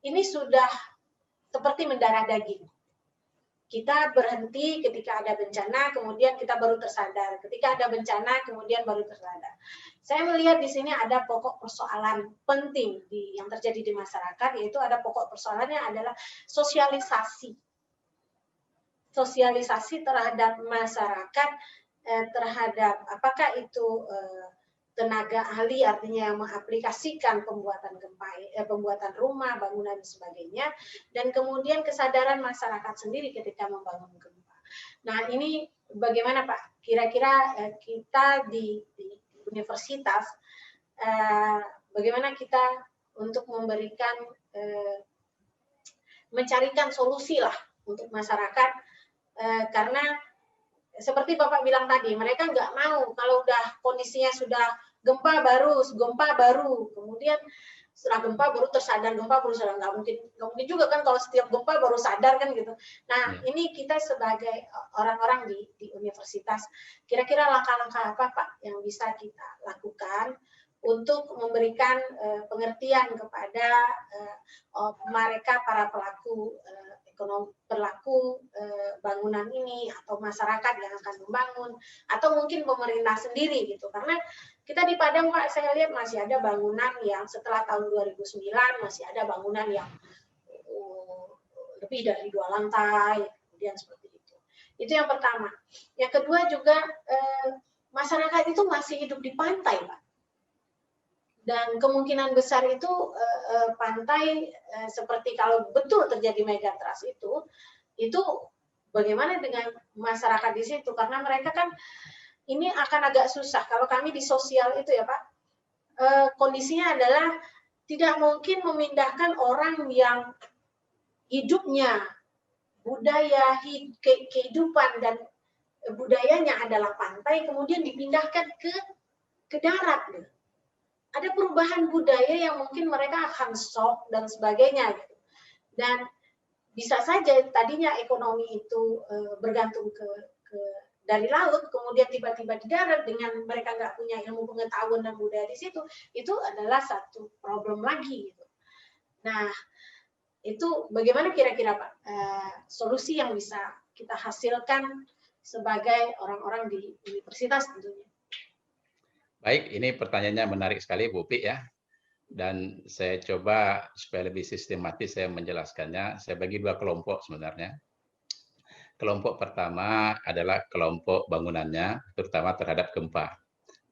ini sudah seperti mendarah daging. Kita berhenti ketika ada bencana, kemudian kita baru tersadar. Ketika ada bencana, kemudian baru tersadar. Saya melihat di sini ada pokok persoalan penting yang terjadi di masyarakat, yaitu ada pokok persoalannya adalah sosialisasi. Sosialisasi terhadap masyarakat, terhadap apakah itu tenaga ahli, artinya yang mengaplikasikan pembuatan gempa, pembuatan rumah, bangunan dan sebagainya, dan kemudian kesadaran masyarakat sendiri ketika membangun gempa. Nah, ini bagaimana Pak? Kira-kira kita di universitas, bagaimana kita untuk memberikan, mencarikan solusi lah untuk masyarakat, karena seperti Bapak bilang tadi, mereka nggak mau kalau udah kondisinya sudah gempa baru, kemudian setelah gempa baru tersadar, nggak mungkin juga kan kalau setiap gempa baru sadar kan gitu. Nah, ini kita sebagai orang-orang di universitas, kira-kira langkah-langkah apa Pak yang bisa kita lakukan untuk memberikan pengertian kepada mereka, para pelaku bangunan ini, atau masyarakat yang akan membangun, atau mungkin pemerintah sendiri gitu. Karena kita di Padang Pak, saya lihat masih ada bangunan yang setelah tahun 2009 masih ada bangunan yang lebih dari 2 lantai, kemudian seperti itu. Itu yang pertama. Yang kedua juga masyarakat itu masih hidup di pantai Pak. Dan kemungkinan besar itu pantai seperti kalau betul terjadi megatrust itu bagaimana dengan masyarakat di situ, karena mereka kan ini akan agak susah. Kalau kami di sosial itu ya Pak, kondisinya adalah tidak mungkin memindahkan orang yang hidupnya, budaya, kehidupan dan budayanya adalah pantai, kemudian dipindahkan ke darat. Ada perubahan budaya yang mungkin mereka akan shock dan sebagainya gitu. Dan bisa saja tadinya ekonomi itu bergantung dari laut, kemudian tiba-tiba di darat dengan mereka nggak punya ilmu pengetahuan dan budaya di situ, itu adalah satu problem lagi gitu. Nah, itu bagaimana kira-kira Pak solusi yang bisa kita hasilkan sebagai orang-orang di universitas tentunya? Baik, ini pertanyaannya menarik sekali Bu Pi ya. Dan saya coba supaya lebih sistematis saya menjelaskannya. Saya bagi 2 kelompok sebenarnya. Kelompok pertama adalah kelompok bangunannya, terutama terhadap gempa.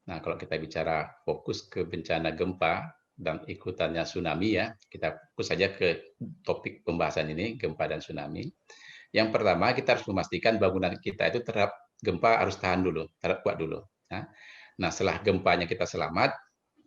Nah, kalau kita bicara fokus ke bencana gempa dan ikutannya tsunami ya, kita fokus saja ke topik pembahasan ini, gempa dan tsunami. Yang pertama, kita harus memastikan bangunan kita itu terhadap gempa harus tahan dulu, terhadap kuat dulu. Nah, setelah gempanya kita selamat,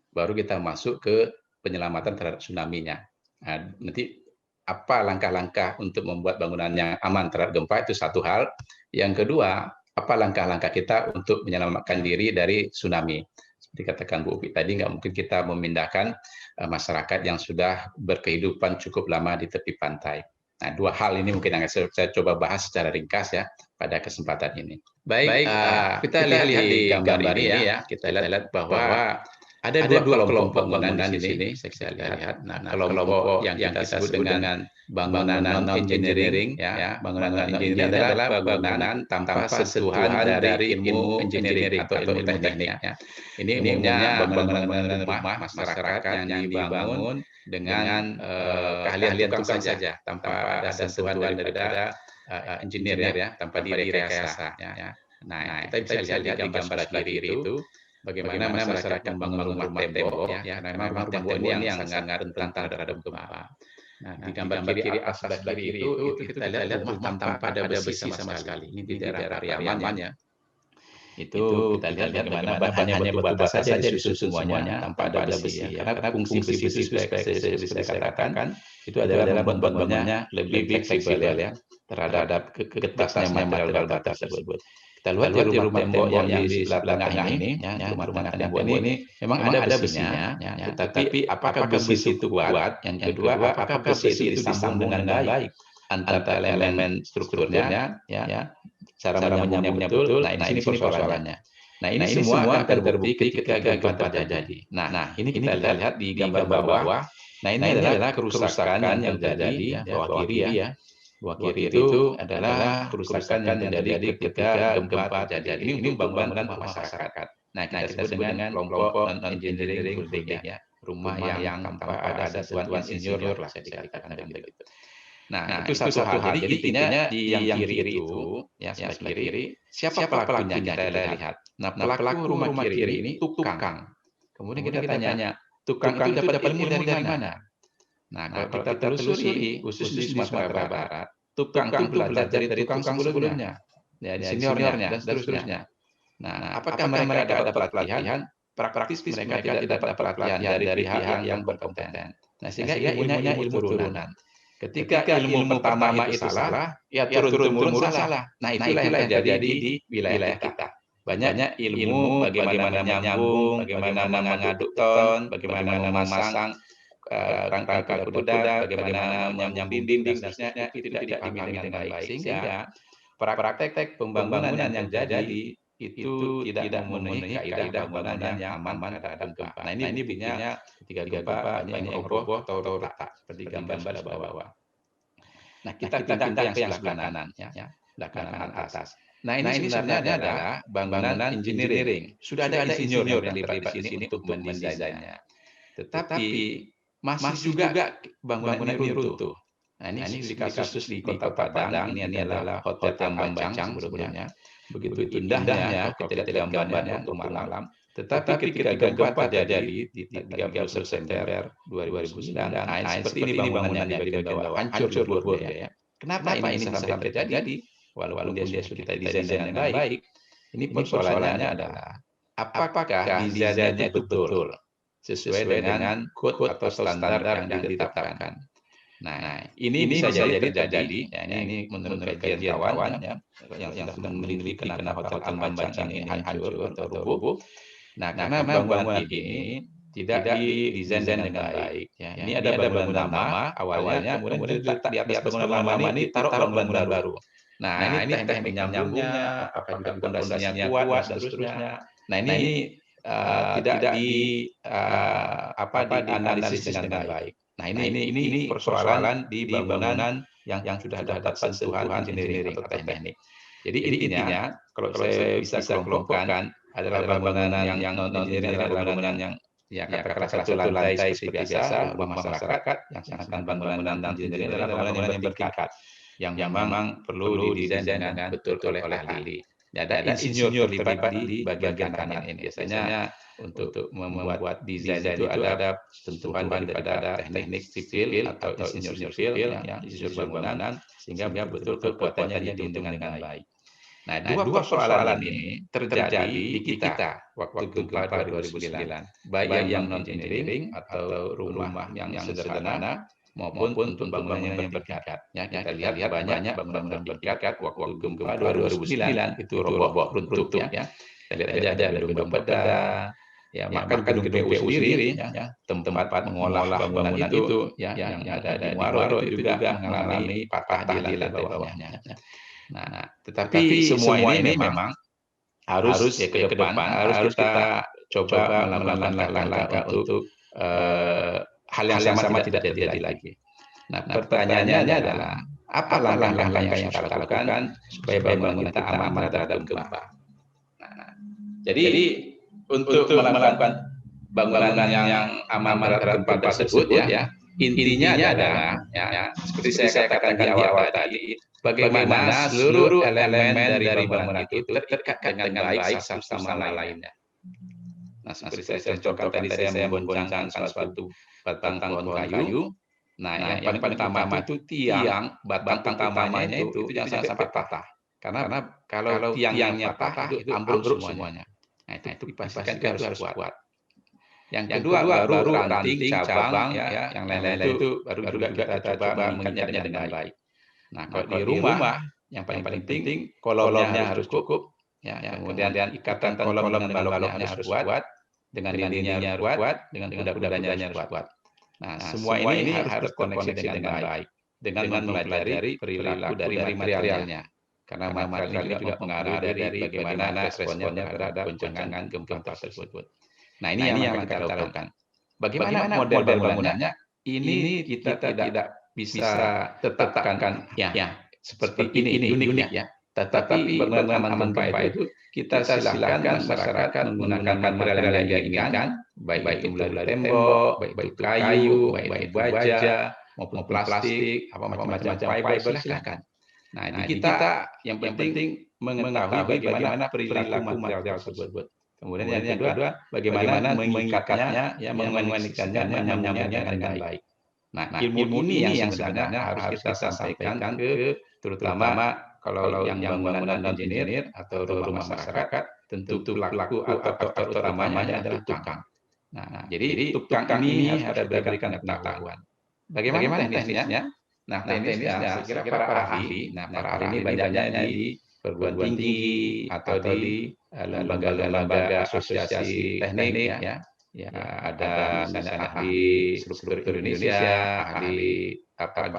baru kita masuk ke penyelamatan terhadap tsunami-nya. Nah, nanti apa langkah-langkah untuk membuat bangunan yang aman terhadap gempa itu satu hal. Yang kedua, apa langkah-langkah kita untuk menyelamatkan diri dari tsunami. Seperti katakan Bu Upi tadi, nggak mungkin kita memindahkan masyarakat yang sudah berkehidupan cukup lama di tepi pantai. Nah, 2 hal ini mungkin yang saya coba bahas secara ringkas ya pada kesempatan ini. Baik, kita lihat di gambar ini ya, kita lihat bahwa ada 2 kelompok bangunan di sini. Saya lihat. Nah, kelompok yang kita sebut dengan bangunan non-engineering, ya, bangunan non-engineering adalah bangunan tanpa sentuhan dari ilmu engineering atau ilmu teknik. Ya. Ini umumnya bangunan rumah masyarakat yang dibangun dengan keahlian tukang saja, tanpa ada sentuhan daripada engineer ya, tanpa direkayasa. Ya. Nah, kita bisa lihat di gambar sebelah kiri itu bagaimana masyarakat membangun rumah tembok ya, memang rumah tembok ini yang sangat rentan terhadap gempa. Nah, di gambar kiri atas sebelah kiri itu kita lihat rumah tanpa ada besi sama sekali. Ini di daerah Pariaman ya. Itu kita lihat bagaimana hanya batu bata saja disusun semuanya tanpa ada besi ya. Karena fungsi besi saya katakan itu adalah membuat bangunannya lebih fleksibel ya terhadap ketasnya material bata tersebut. Kita lihat di rumah tembok yang di sebelah tengah ini, ya, rumah tembok ini memang ada besinya, ya, tetapi apakah besi itu kuat? Yang kedua, apakah besi itu disambung dengan baik antara elemen strukturnya, ya, cara menyambungnya betul? Nah, ini persoalannya. Nah, ini semua akan terbukti ketika gempa terjadi. Nah, ini kita lihat di gambar bawah. Nah, ini adalah kerusakan yang terjadi ya, bawah kiri ya. Bawah kiri itu adalah kerusakan yang terjadi ketika gempa terjadi. Ini untuk bangunan rumah masyarakat. Nah, kita sebut dengan kelompok non-engineering building ya. Rumah yang tanpa ada sentuhan insinyur lah, bisa dikatakan begitu. Nah, itu satu hal. Jadi intinya di yang kiri itu, ya sebelah kiri, siapa pelakunya kita lihat. Nah, pelaku rumah kiri ini tukang. Kemudian kita tanya, tukang itu dapat ilmu dari mana? Nah, kalau kita telusuri, khusus di Sumatera Barat, tukang itu belajar dari tukang sebelumnya, ya, seniornya, dan seterusnya. Nah, apakah mereka dapat pelatihan? Praktis mereka tidak dapat pelatihan dari pihak yang berkompeten. Nah, sehingga ilmunya ilmu turunan. Ketika ilmu pertama itu salah, ya turun-temurun salah. Nah, itulah yang terjadi di wilayah kita. Banyak ilmu bagaimana menyambung, bagaimana mengaduk beton, bagaimana memasang rangka kuda, bagaimana menyambung dinding, dan seterusnya, itu tidak dipahami dengan baik. Sehingga praktek pembangunan yang terjadi itu tidak memenuhi kaidah bangunan yang aman terhadap gempa. Nah, ini buktinya ketika gempa banyak yang roboh atau retak, seperti gambar sebelah bawah. Nah, kita pindah ke yang sebelah kanan, ya, sebelah kanan atas. Nah, ini sebenarnya adalah bangunan engineering. Sudah ada insinyur yang terlibat di sini untuk mendesainnya. Tetapi masih juga bangunan ini runtuh. Nah, ini di kasus di Kota Padang, ini adalah Hotel Tambacang sebelumnya. Begitu indahnya, kalau kita lihat gambarnya untuk malam. Tetapi ketika gempa terjadi di 30 September 2009, nah, seperti ini bangunan yang di bagian bawah hancur lebur ya. Kenapa ini sampai terjadi? Walaupun dia sudah kita desain dengan baik, ini persoalannya adalah apakah desainnya itu betul sesuai dengan kode atau standar yang ditetapkan. Nah, ini bisa jadi terjadi. Ya, ini menurut kajian kawan yang sudah meneliti kenapa Hotel Tambacang ini hancur atau rubuh. Nah, karena bangunan ini tidak didesain dengan baik. Ya, ini ada bangunan lama awalnya, kemudian di atas bangunan lama ini ditaruh bangunan baru. Nah, ini teknik menyambungnya, apakah juga fondasinya kuat dan seterusnya. Nah, ini tidak dianalisis dengan baik. Nah, ini persoalan di bangunan yang sudah dapat sentuhan engineering atau teknik. Jadi intinya, kalau saya bisa kelompokkan, adalah bangunan yang non-engineering adalah bangunan yang katakanlah satu lantai seperti biasa, rumah masyarakat, yang sedangkan bangunan engineering adalah bangunan yang bertingkat, yang memang perlu didesain dengan betul oleh ahli. Ada insinyur terlibat di bagian kanan ini. Biasanya untuk membuat desain itu ada sentuhan daripada teknik sipil atau insinyur sipil, insinyur bangunan, sehingga betul kekuatannya dihitung dengan baik. Nah, dua persoalan ini terjadi di kita waktu gempa 2009, baik yang non-engineering atau rumah yang sederhana maupun untuk bangunan yang bertingkat. Ya, kita lihat banyak bangunan bertingkat waktu gempa 2009 itu roboh runtuh ya. Kita lihat aja ada gedung Bapeda, ya, bahkan gedung PU sendiri ya, tempat mengolah bangunan itu ya, yang ada di Muaro itu juga mengalami patah di lantai bawahnya. Nah, tetapi semua ini memang harus ke depan harus kita coba melakukan langkah-langkah untuk hal yang sama tidak terjadi lagi. Nah, pertanyaannya adalah apa langkah-langkah yang harus kita lakukan supaya bangunan kita aman terhadap gempa. Nah, jadi untuk melakukan bangunan yang aman terhadap gempa tersebut ya, intinya adalah ya, seperti saya katakan di awal tadi, bagaimana seluruh elemen dari bangunan itu terikat dengan baik satu sama lainnya. Nah, seperti saya contohkan tadi, saya memboncengkan suatu batang pohon kayu. Nah, yang paling utama itu tiang, batang utamanya itu jangan sampai patah. Karena kalau tiangnya patah, itu ambruk semuanya. Nah, itu dipastikan itu harus kuat. Yang kedua baru ranting, cabang, ya, yang lain-lain itu baru juga kita coba mengikatnya dengan baik. Nah, kalau di rumah yang paling penting kolomnya harus cukup, ya, kemudian ikatan kolom dengan baloknya harus kuat, dengan dindingnya harus kuat, dengan kuda-kudanya harus kuat. Nah, semua ini harus terkoneksi dengan baik, dengan mempelajari perilaku dari materialnya. Karena material ini juga mengaruhi dari bagaimana responnya terhadap goncangan gempa tersebut. Nah, ini yang kita lakukan. Bagaimana model bangunannya? ini kita tidak bisa tetapkan ya seperti ini unik ya. Tetapi bangunan aman gempa itu kita silakan masyarakat menggunakan material yang diinginkan, baik itu dari tembok, baik itu kayu, baik itu baja, maupun plastik, macam-macam fiber silakan. Nah, di kita yang penting mengetahui bagaimana perilaku material tersebut. Kemudian yang kedua, bagaimana mengikatnya, ya mengikat menyambungnya dengan baik. Nah, ilmu ini yang sebenarnya harus kita sampaikan ke terutama kalau yang bangunan dan engineer atau rumah masyarakat, tentu pelaku atau aktor utamanya adalah tukang. Nah, jadi tukang ini harus kita berikan pengetahuan. Bagaimana teknisnya? Nah, teknisnya saya kira para ahli, para ahli ini banyaknya di perguruan tinggi atau di lembaga asosiasi teknik ya. Ya, ada misalnya ahli struktur Indonesia, ahli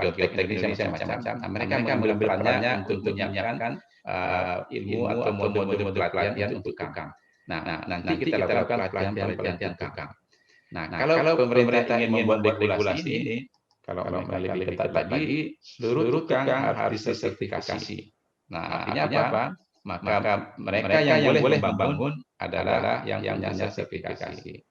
geoteknik Indonesia macam-macam. Nah, mereka mengambil perannya untuk menyiapkan ilmu atau modul-modul pelatihan untuk tukang. Nah, nanti kita lakukan pelatihan tukang. Nah, kalau pemerintah ingin membuat regulasi ini, kalau lebih ketat lagi, seluruh tukang harus disertifikasi. Nah, artinya apa? Maka mereka yang boleh membangun adalah yang punya sertifikasi.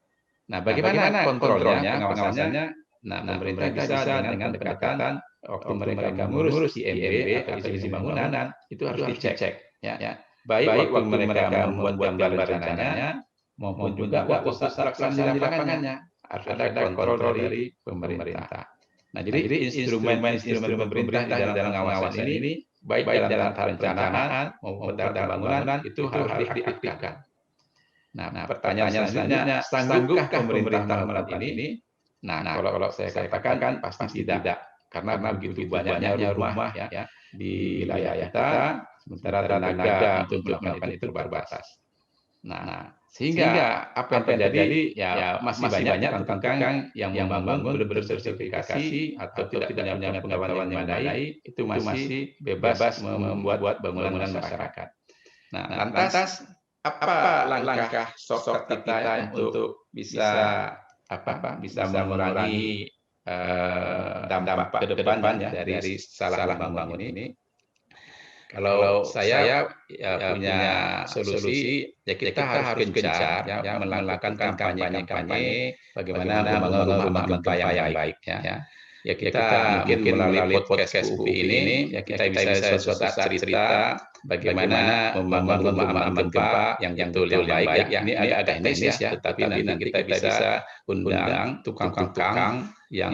Nah, bagaimana kontrolnya, pengawasannya? Nah, pemerintah bisa dengan pendekatan waktu mereka mengurus IMB atau izin bangunan itu harus dicek, ya. Baik waktu mereka membuat gambar rencananya maupun juga waktu pelaksanaan di lapangannya harus ada kontrol dari pemerintah. Nah, jadi instrumen pemerintah di dalam pengawasan ini baik dalam tahap perencanaan maupun dalam pembangunan itu harus diaktifkan. Nah, pertanyaan selanjutnya, sanggupkah pemerintah melakukan ini? Nah, kalau saya katakan pasti tidak, karena begitu banyaknya rumah ya di wilayah kita, sementara tenaga untuk melakukan itu terbatas. Nah, sehingga apa yang terjadi ya masih banyak tukang yang membangun belum bersertifikasi atau tidak punya pengetahuan yang memadai, itu masih bebas membuat bangunan masyarakat. Nah, lantas apa langkah shortcut kita untuk bisa mengurangi dampak ke depan ya dari salah membangun ini? Kalau saya punya solusi, ya kita harus gencar ya melakukan kampanye bagaimana membangun rumah gempa yang baik ya. Ya kita mungkin melalui podcast UPI ini ya kita bisa suatu saat cerita bagaimana membangun rumah aman gempa yang betul yang baik ya. Ini agak teknis ya, tetapi nanti kita bisa undang tukang-tukang yang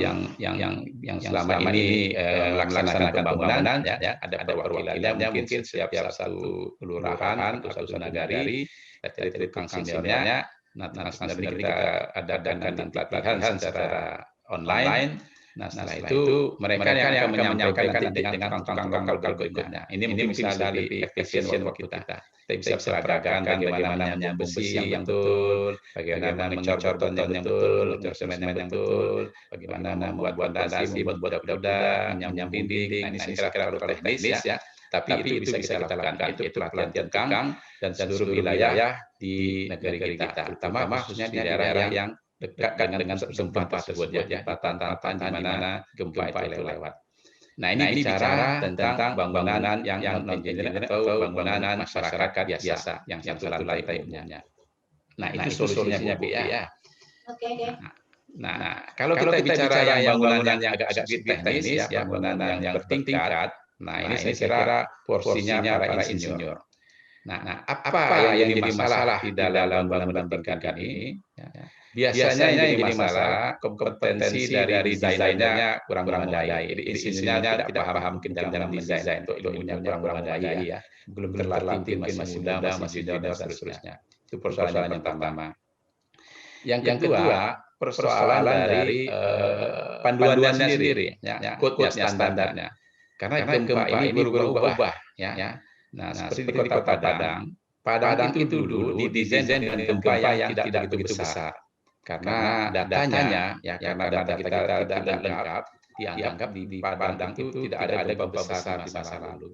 selama ini melaksanakan pembangunan ya ada perwakilannya mungkin setiap satu kelurahan atau satu nagari dari tukang seniornya. Nah, senior kita adakan nanti pelatihan secara online. Nah, setelah itu mereka yang akan menyampaikan nanti dengan tukang-tukang lokal berikutnya. Ini mungkin bisa lebih efisien waktu kita. Kita bisa peragakan bagaimana menyambung besi yang betul, bagaimana mengecor beton yang betul, mengecor semen yang betul, bagaimana membuat fondasi, membuat kuda, menyambung dinding. Nah, ini saya kira terlalu teknis ya. Tapi itu bisa kita lakukan. Itu pelatihan tukang dan seluruh wilayah di negara kita, terutama khususnya di daerah yang dekat dengan gempa tersebut ya, tahan-tahan di mana gempa itu lewat. Nah, ini bicara tentang bangunan yang non-engineer atau bangunan masyarakat biasa yang satu lantai umumnya. Nah, itu solusinya Bu ya. Oke. Nah, kalau kita bicara yang bangunan yang agak sedikit teknis ya, bangunan yang bertingkat, nah ini saya kira porsinya para insinyur. Nah, apa yang jadi masalah di dalam bangunan bertingkat ini? Biasanya yang jadi masalah kompetensi dari desainernya kurang memadai. Jadi insinyurnya tidak paham mungkin dalam mendesain untuk ilmunya kurang memadai ya. Belum terlatih, mungkin masih muda, masih junior dan seterusnya. Itu persoalan yang pertama. Yang kedua, persoalan dari panduannya sendiri, ya, code-nya, standarnya. Karena gempa ini baru berubah, ya. Nah, seperti di Kota Padang, Padang itu dulu didesain dengan gempa yang tidak begitu besar. Karena datanya, ya, karena data kita tidak lengkap, dianggap di Padang itu tidak ada gempa besar di masa lalu.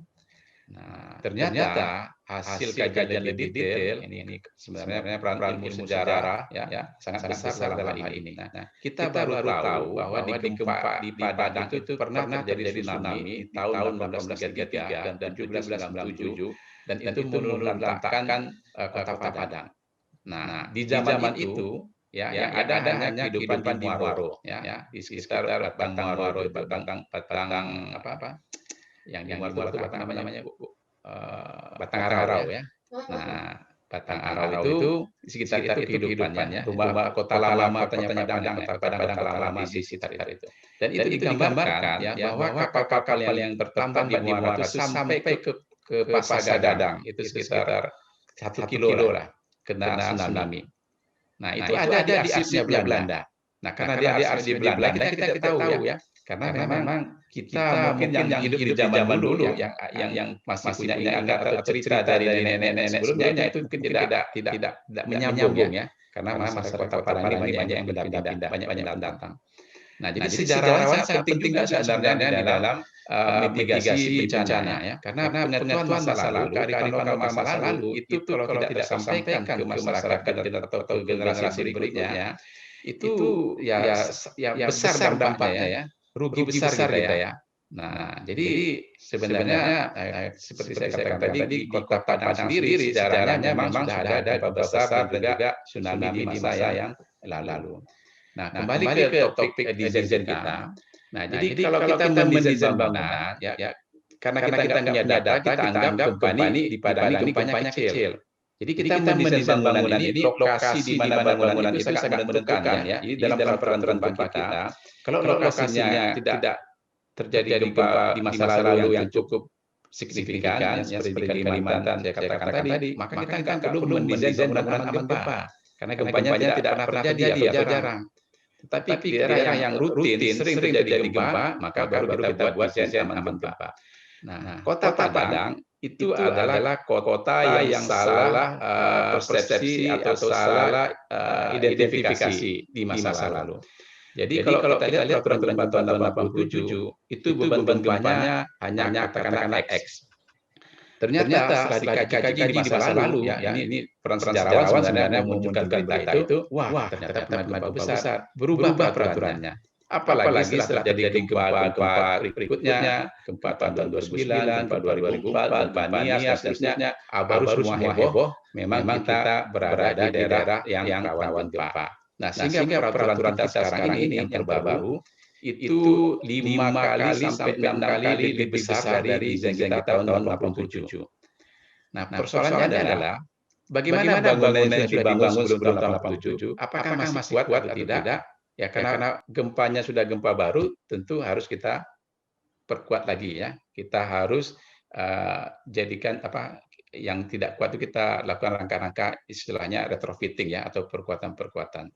Nah, ternyata hasil kajian lebih detail ini sebenarnya peran ilmu sejarah ya sangat besar dalam hal ini. Nah, kita baru tahu bahwa di gempa di Padang itu pernah terjadi tsunami di tahun 1833 dan 1797 dan itu meluluhlantahkan kota Padang. Nah, di zaman itu ya yang ada hanya kehidupan di Muaro ya di sekitar Batang Muaro itu Batang apa yang di Muaro itu Batang apa namanya Bu? Batang Arau ya. Nah, Batang Arau itu di sekitar itu kehidupannya, rumah kota lama kotanya Padang kota lama di sekitar itu. Dan itu digambarkan ya bahwa kapal-kapal yang tertambat di Muara itu sampai ke Pasadadang itu sekitar 1 kilo lah kena tsunami. Nah, itu ada di arsipnya Belanda. Nah, karena dia arsip di Belanda, kita tahu ya, karena memang kita mungkin yang hidup di zaman dulu, yang masih punya ingatan atau cerita dari nenek-nenek sebelumnya itu mungkin tidak menyambung ya, karena masyarakat Kota Padang ini banyak yang pindah-pindah, banyak pendatang. Nah, jadi sejarawan sangat penting juga sebenarnya di dalam mitigasi bencana ya, karena pengetahuan masa lalu, kearifan lokal masa lalu itu kalau tidak tersampaikan ke masyarakat atau ke generasi berikutnya itu ya besar dampaknya ya, rugi besar kita ya. Nah, jadi sebenarnya seperti saya katakan tadi di Kota Padang sendiri sejarahnya memang sudah ada gempa besar dan juga tsunami di masa yang lalu. Nah, kembali ke topik desain kita. Nah, jadi kalau kita mendesain bangunan, ya karena kita nggak punya data, kita anggap gempa ini di Padang ini gempanya kecil. Jadi kita mendesain bangunan ini, lokasi di mana bangunan itu sangat menentukan ya. Jadi dalam peraturan gempa kita, kalau lokasinya tidak terjadi gempa di masa lalu yang cukup signifikan, ya, seperti di Kalimantan saya katakan tadi, maka kita kan perlu mendesain bangunan aman gempa. Karena gempanya tidak pernah terjadi atau jarang. Tapi di daerah yang rutin sering terjadi gempa, maka baru kita buat desain aman gempa. Nah, Kota Padang itu adalah kota yang salah persepsi atau salah identifikasi di masa lalu. Jadi kalau kita lihat peraturan gempa tahun 87 itu beban gempanya hanya katakanlah X. Ternyata setelah dikaji di masa lalu, ya ini peran sejarawan sebenarnya memunculkan berita itu, wah ternyata pernah gempa besar, berubah peraturannya. Apalagi setelah terjadi gempa berikutnya, gempa tahun 2009, gempa 2004, gempa Nias, dan seterusnya, baru semua heboh, memang kita berada di daerah yang rawan gempa. Nah, sehingga peraturan kita sekarang ini yang terbaru, itu 5 kali sampai 6 kali lebih besar dari desain kita tahun 87. Nah, persoalannya adalah bagaimana bangunan yang sudah dibangun sebelum tahun 87, apakah masih kuat atau tidak? Ya, karena gempanya sudah gempa baru, tentu harus kita perkuat lagi ya. Kita harus jadikan yang tidak kuat itu kita lakukan rangka-rangka istilahnya retrofitting ya, atau perkuatan-perkuatan.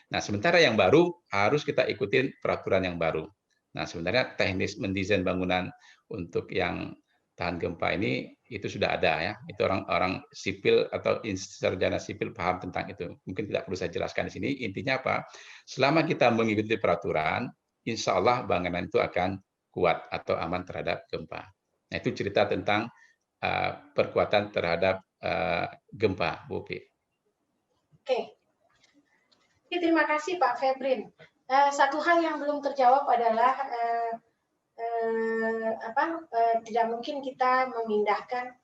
Nah, sementara yang baru harus kita ikutin peraturan yang baru. Nah, sebenarnya teknis mendesain bangunan untuk yang tahan gempa ini itu sudah ada ya. Itu orang-orang sipil atau sarjana sipil paham tentang itu. Mungkin tidak perlu saya jelaskan di sini. Intinya apa? Selama kita mengikuti peraturan, insya Allah bangunan itu akan kuat atau aman terhadap gempa. Nah, itu cerita tentang perkuatan terhadap gempa, Bu Pi. Oke. Terima kasih Pak Febrin. Satu hal yang belum terjawab adalah tidak mungkin kita memindahkan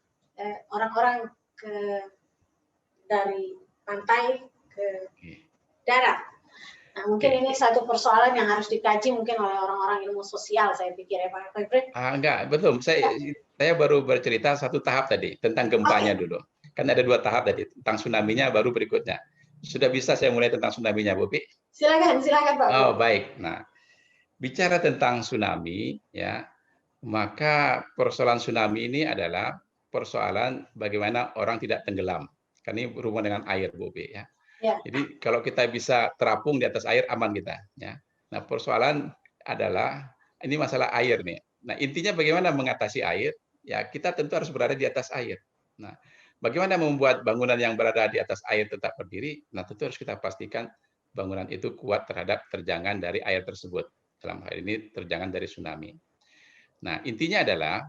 orang-orang dari pantai ke darat. Nah, mungkin ini satu persoalan yang harus dikaji mungkin oleh orang-orang ilmu sosial, saya pikir ya Pak Febrin. Enggak, betul. Saya baru bercerita satu tahap tadi tentang gempanya dulu. Kan ada 2 tahap tadi, tentang tsunami-nya baru berikutnya. Sudah bisa saya mulai tentang tsunami-nya, Bu Pi? Silakan Pak. Oh, baik. Nah, bicara tentang tsunami ya, maka persoalan tsunami ini adalah persoalan bagaimana orang tidak tenggelam. Karena ini berhubungan dengan air, Bu Pi ya. Jadi kalau kita bisa terapung di atas air, aman kita ya. Nah, persoalan adalah ini masalah air nih. Nah, intinya bagaimana mengatasi air? Ya, kita tentu harus berada di atas air. Nah, bagaimana membuat bangunan yang berada di atas air tetap berdiri? Nah, tentu harus kita pastikan bangunan itu kuat terhadap terjangan dari air tersebut. Dalam hal ini terjangan dari tsunami. Nah, intinya adalah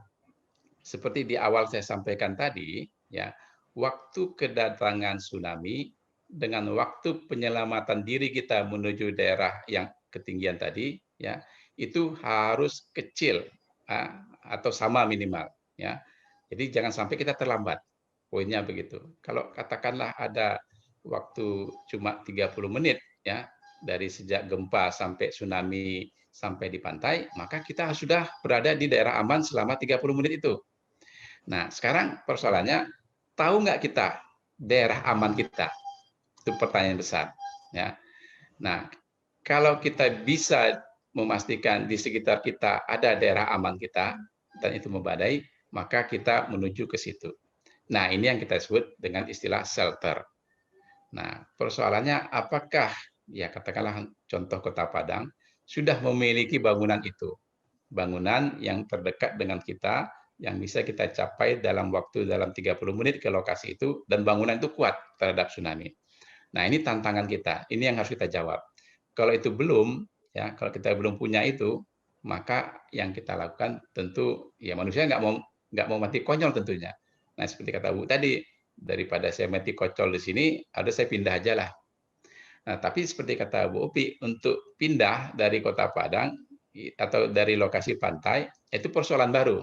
seperti di awal saya sampaikan tadi, ya, waktu kedatangan tsunami dengan waktu penyelamatan diri kita menuju daerah yang ketinggian tadi, ya, itu harus kecil atau sama minimal, ya. Jadi jangan sampai kita terlambat. Poinnya begitu. Kalau katakanlah ada waktu cuma 30 menit, ya, dari sejak gempa sampai tsunami sampai di pantai, maka kita sudah berada di daerah aman selama 30 menit itu. Nah, sekarang persoalannya, tahu nggak kita daerah aman kita? Itu pertanyaan besar. Ya. Nah, kalau kita bisa memastikan di sekitar kita ada daerah aman kita, dan itu memadai, maka kita menuju ke situ. Nah, ini yang kita sebut dengan istilah shelter. Nah, persoalannya apakah, ya katakanlah contoh Kota Padang, sudah memiliki bangunan itu. Bangunan yang terdekat dengan kita, yang bisa kita capai dalam waktu dalam 30 menit ke lokasi itu, dan bangunan itu kuat terhadap tsunami. Nah, ini tantangan kita, ini yang harus kita jawab. Kalau itu belum, ya kalau kita belum punya itu, maka yang kita lakukan tentu, ya manusia nggak mau mati konyol tentunya. Nah, seperti kata Bu tadi, daripada saya mati kocol di sini, ada saya pindah aja lah. Nah, tapi seperti kata Bu Upi, untuk pindah dari Kota Padang atau dari lokasi pantai, itu persoalan baru,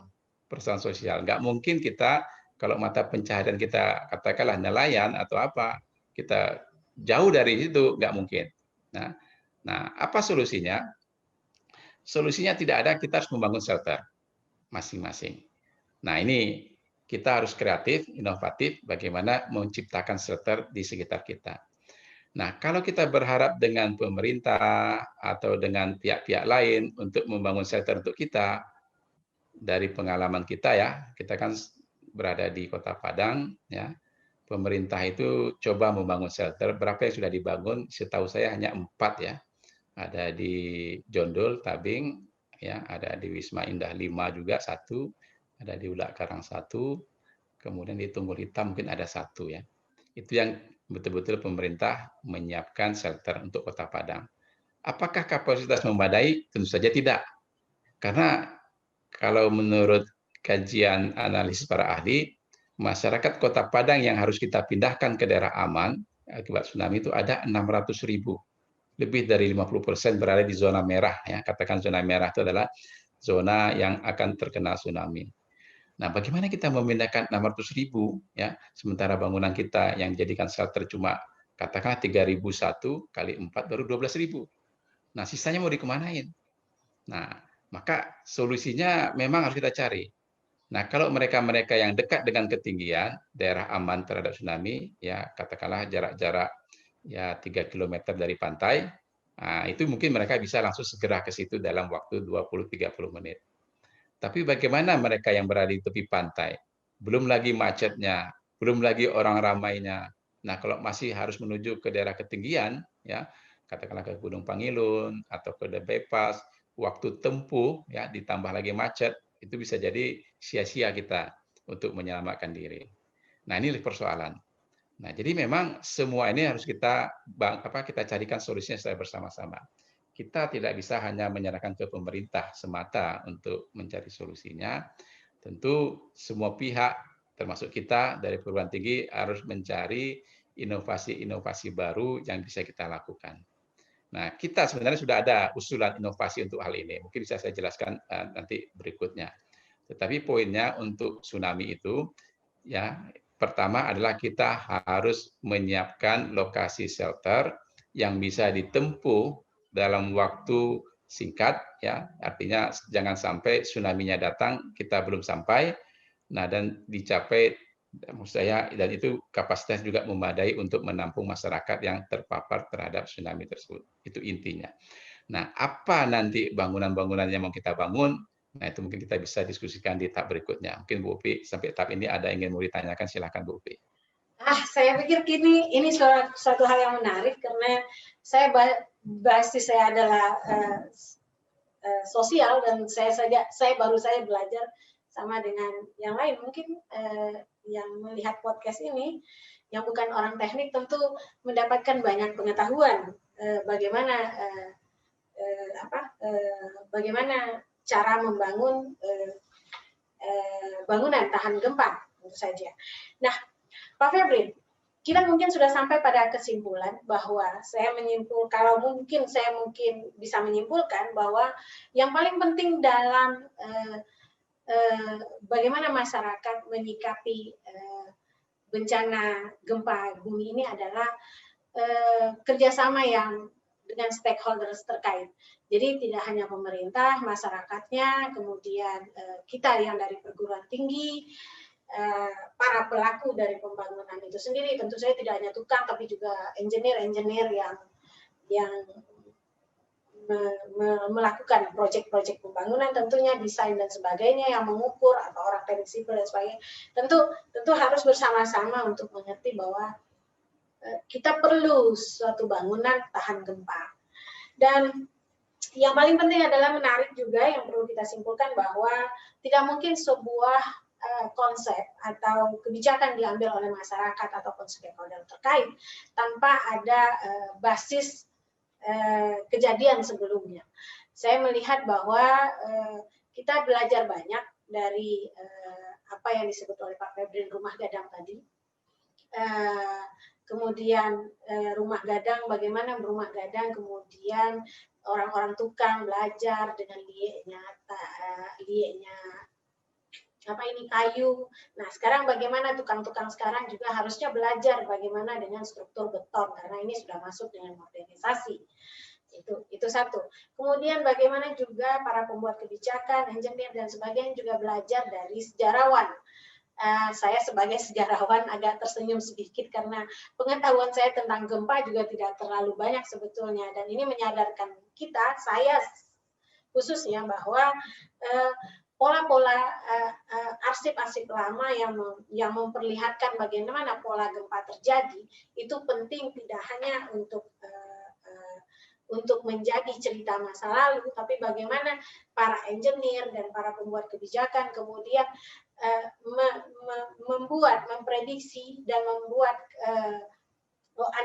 persoalan sosial. Nggak mungkin kita, kalau mata pencaharian kita katakanlah nelayan atau apa, kita jauh dari situ, nggak mungkin. Nah, apa solusinya? Solusinya tidak ada, kita harus membangun shelter masing-masing. Nah, ini kita harus kreatif, inovatif, bagaimana menciptakan shelter di sekitar kita. Nah, kalau kita berharap dengan pemerintah atau dengan pihak-pihak lain untuk membangun shelter untuk kita, dari pengalaman kita ya, kita kan berada di Kota Padang, ya, pemerintah itu coba membangun shelter. Berapa yang sudah dibangun? Setahu saya hanya 4 ya. Ada di Jondol, Tabing, ya, ada di Wisma Indah 5 juga 1, ada di Ulak Karang 1, kemudian di Tunggul Hitam mungkin ada 1 ya. Itu yang betul-betul pemerintah menyiapkan shelter untuk Kota Padang. Apakah kapasitas memadai? Tentu saja tidak. Karena kalau menurut kajian analisis para ahli, masyarakat Kota Padang yang harus kita pindahkan ke daerah aman akibat tsunami itu ada 600.000. Lebih dari 50% berada di zona merah. Ya. Katakan zona merah itu adalah zona yang akan terkena tsunami. Nah, bagaimana kita memindahkan 600.000 ya, sementara bangunan kita yang dijadikan shelter cuma katakanlah 3.001 kali 4 baru 12.000. Nah, sisanya mau dikemanain? Nah, maka solusinya memang harus kita cari. Nah, kalau mereka-mereka yang dekat dengan ketinggian, daerah aman terhadap tsunami, ya katakanlah jarak-jarak ya 3 km dari pantai, nah, itu mungkin mereka bisa langsung segera ke situ dalam waktu 20-30 menit. Tapi bagaimana mereka yang berada di tepi pantai? Belum lagi macetnya, belum lagi orang ramainya. Nah, kalau masih harus menuju ke daerah ketinggian, ya katakanlah ke Gunung Pangilun atau ke Debepas, waktu tempuh ya ditambah lagi macet, itu bisa jadi sia-sia kita untuk menyelamatkan diri. Nah, ini persoalan. Nah, jadi memang semua ini harus kita carikan solusinya secara bersama-sama. Kita tidak bisa hanya menyerahkan ke pemerintah semata untuk mencari solusinya. Tentu semua pihak, termasuk kita dari perguruan tinggi, harus mencari inovasi-inovasi baru yang bisa kita lakukan. Nah, kita sebenarnya sudah ada usulan inovasi untuk hal ini. Mungkin bisa saya jelaskan nanti berikutnya. Tetapi poinnya untuk tsunami itu, ya pertama adalah kita harus menyiapkan lokasi shelter yang bisa ditempuh dalam waktu singkat, ya artinya jangan sampai tsunami-nya datang kita belum sampai, nah dan dicapai maksud saya, dan itu kapasitas juga memadai untuk menampung masyarakat yang terpapar terhadap tsunami tersebut. Itu intinya. Nah, apa nanti bangunan-bangunan yang mau kita bangun? Nah, itu mungkin kita bisa diskusikan di tahap berikutnya. Mungkin Bu Upi, sampai tahap ini ada yang ingin mau ditanyakan, silakan Bu Upi. Saya pikir ini suatu hal yang menarik karena basis saya adalah sosial dan saya baru saja belajar sama dengan yang lain. Mungkin yang melihat podcast ini yang bukan orang teknik tentu mendapatkan banyak pengetahuan bagaimana bagaimana cara membangun bangunan tahan gempa tentu saja. Nah, Pak Febri, kita mungkin sudah sampai pada kesimpulan bahwa kalau mungkin saya bisa menyimpulkan bahwa yang paling penting dalam bagaimana masyarakat menyikapi bencana gempa bumi ini adalah kerjasama yang dengan stakeholders terkait. Jadi tidak hanya pemerintah, masyarakatnya, kemudian kita yang dari perguruan tinggi, para pelaku dari pembangunan itu sendiri, tentu saja tidak hanya tukang tapi juga engineer yang melakukan proyek-proyek pembangunan, tentunya desain dan sebagainya, yang mengukur atau orang teknik sipil dan sebagainya, tentu harus bersama-sama untuk mengerti bahwa kita perlu suatu bangunan tahan gempa. Dan yang paling penting adalah menarik juga yang perlu kita simpulkan bahwa tidak mungkin sebuah konsep atau kebijakan diambil oleh masyarakat ataupun stakeholder terkait tanpa ada basis kejadian sebelumnya. Saya melihat bahwa kita belajar banyak dari apa yang disebut oleh Pak Febri rumah gadang tadi. Kemudian rumah gadang, bagaimana rumah gadang, kemudian orang-orang tukang belajar dengan lieknya kayu. Nah, sekarang bagaimana tukang-tukang sekarang juga harusnya belajar bagaimana dengan struktur beton karena ini sudah masuk dengan modernisasi. Itu satu. Kemudian bagaimana juga para pembuat kebijakan, engineer dan sebagainya juga belajar dari sejarawan. Saya sebagai sejarawan agak tersenyum sedikit karena pengetahuan saya tentang gempa juga tidak terlalu banyak sebetulnya, dan ini menyadarkan kita, saya khususnya, bahwa pola-pola arsip-arsip lama yang memperlihatkan bagaimana pola gempa terjadi itu penting, tidak hanya untuk menjadi cerita masa lalu, tapi bagaimana para engineer dan para pembuat kebijakan kemudian memprediksi dan membuat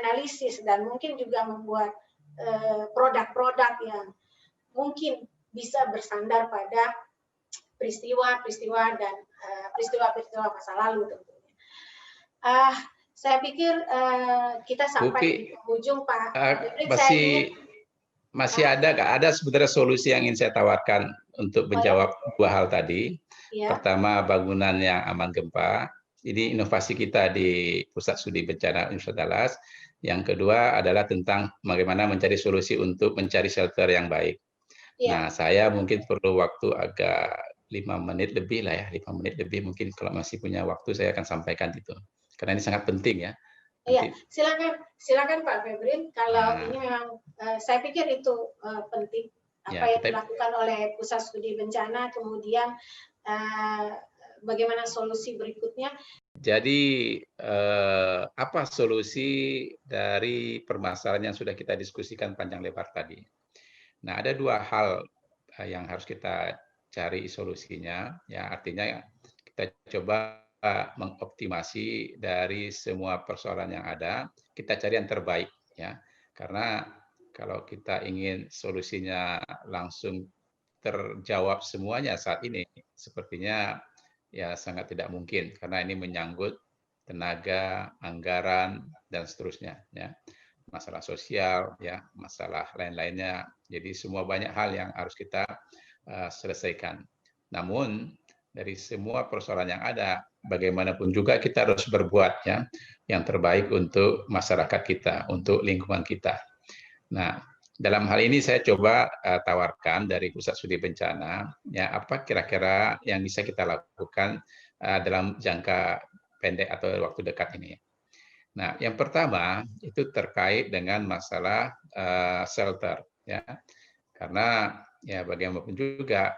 analisis dan mungkin juga membuat produk-produk yang mungkin bisa bersandar pada peristiwa-peristiwa dan peristiwa-peristiwa masa lalu tentunya. Saya pikir kita sampai di ujung, Pak. Masih ada nggak? Ada sebenarnya solusi yang ingin saya tawarkan untuk menjawab dua hal tadi. Ya. Pertama, bangunan yang aman gempa. Ini inovasi kita di Pusat Studi Bencana Universitas Dallas. Yang kedua adalah tentang bagaimana mencari solusi untuk mencari shelter yang baik. Ya. Nah, saya mungkin perlu waktu agak 5 menit lebih lah ya, 5 menit lebih mungkin kalau masih punya waktu saya akan sampaikan itu. Karena ini sangat penting ya. Iya, silakan Pak Febri. Kalau ini memang saya pikir itu penting apa yang dilakukan oleh Pusat Studi Bencana, kemudian bagaimana solusi berikutnya. Jadi apa solusi dari permasalahan yang sudah kita diskusikan panjang lebar tadi? Nah, ada dua hal yang harus kita cari solusinya, ya artinya kita coba mengoptimasi dari semua persoalan yang ada, kita cari yang terbaik ya. Karena kalau kita ingin solusinya langsung terjawab semuanya saat ini, sepertinya ya sangat tidak mungkin karena ini menyangkut tenaga, anggaran dan seterusnya ya. Masalah sosial ya, masalah lain-lainnya. Jadi semua banyak hal yang harus kita selesaikan. Namun dari semua persoalan yang ada, bagaimanapun juga kita harus berbuat ya yang terbaik untuk masyarakat kita, untuk lingkungan kita. Nah, dalam hal ini saya coba tawarkan dari Pusat Studi Bencana ya apa kira-kira yang bisa kita lakukan dalam jangka pendek atau waktu dekat ini. Nah, yang pertama itu terkait dengan masalah shelter ya. Karena ya bagaimanapun juga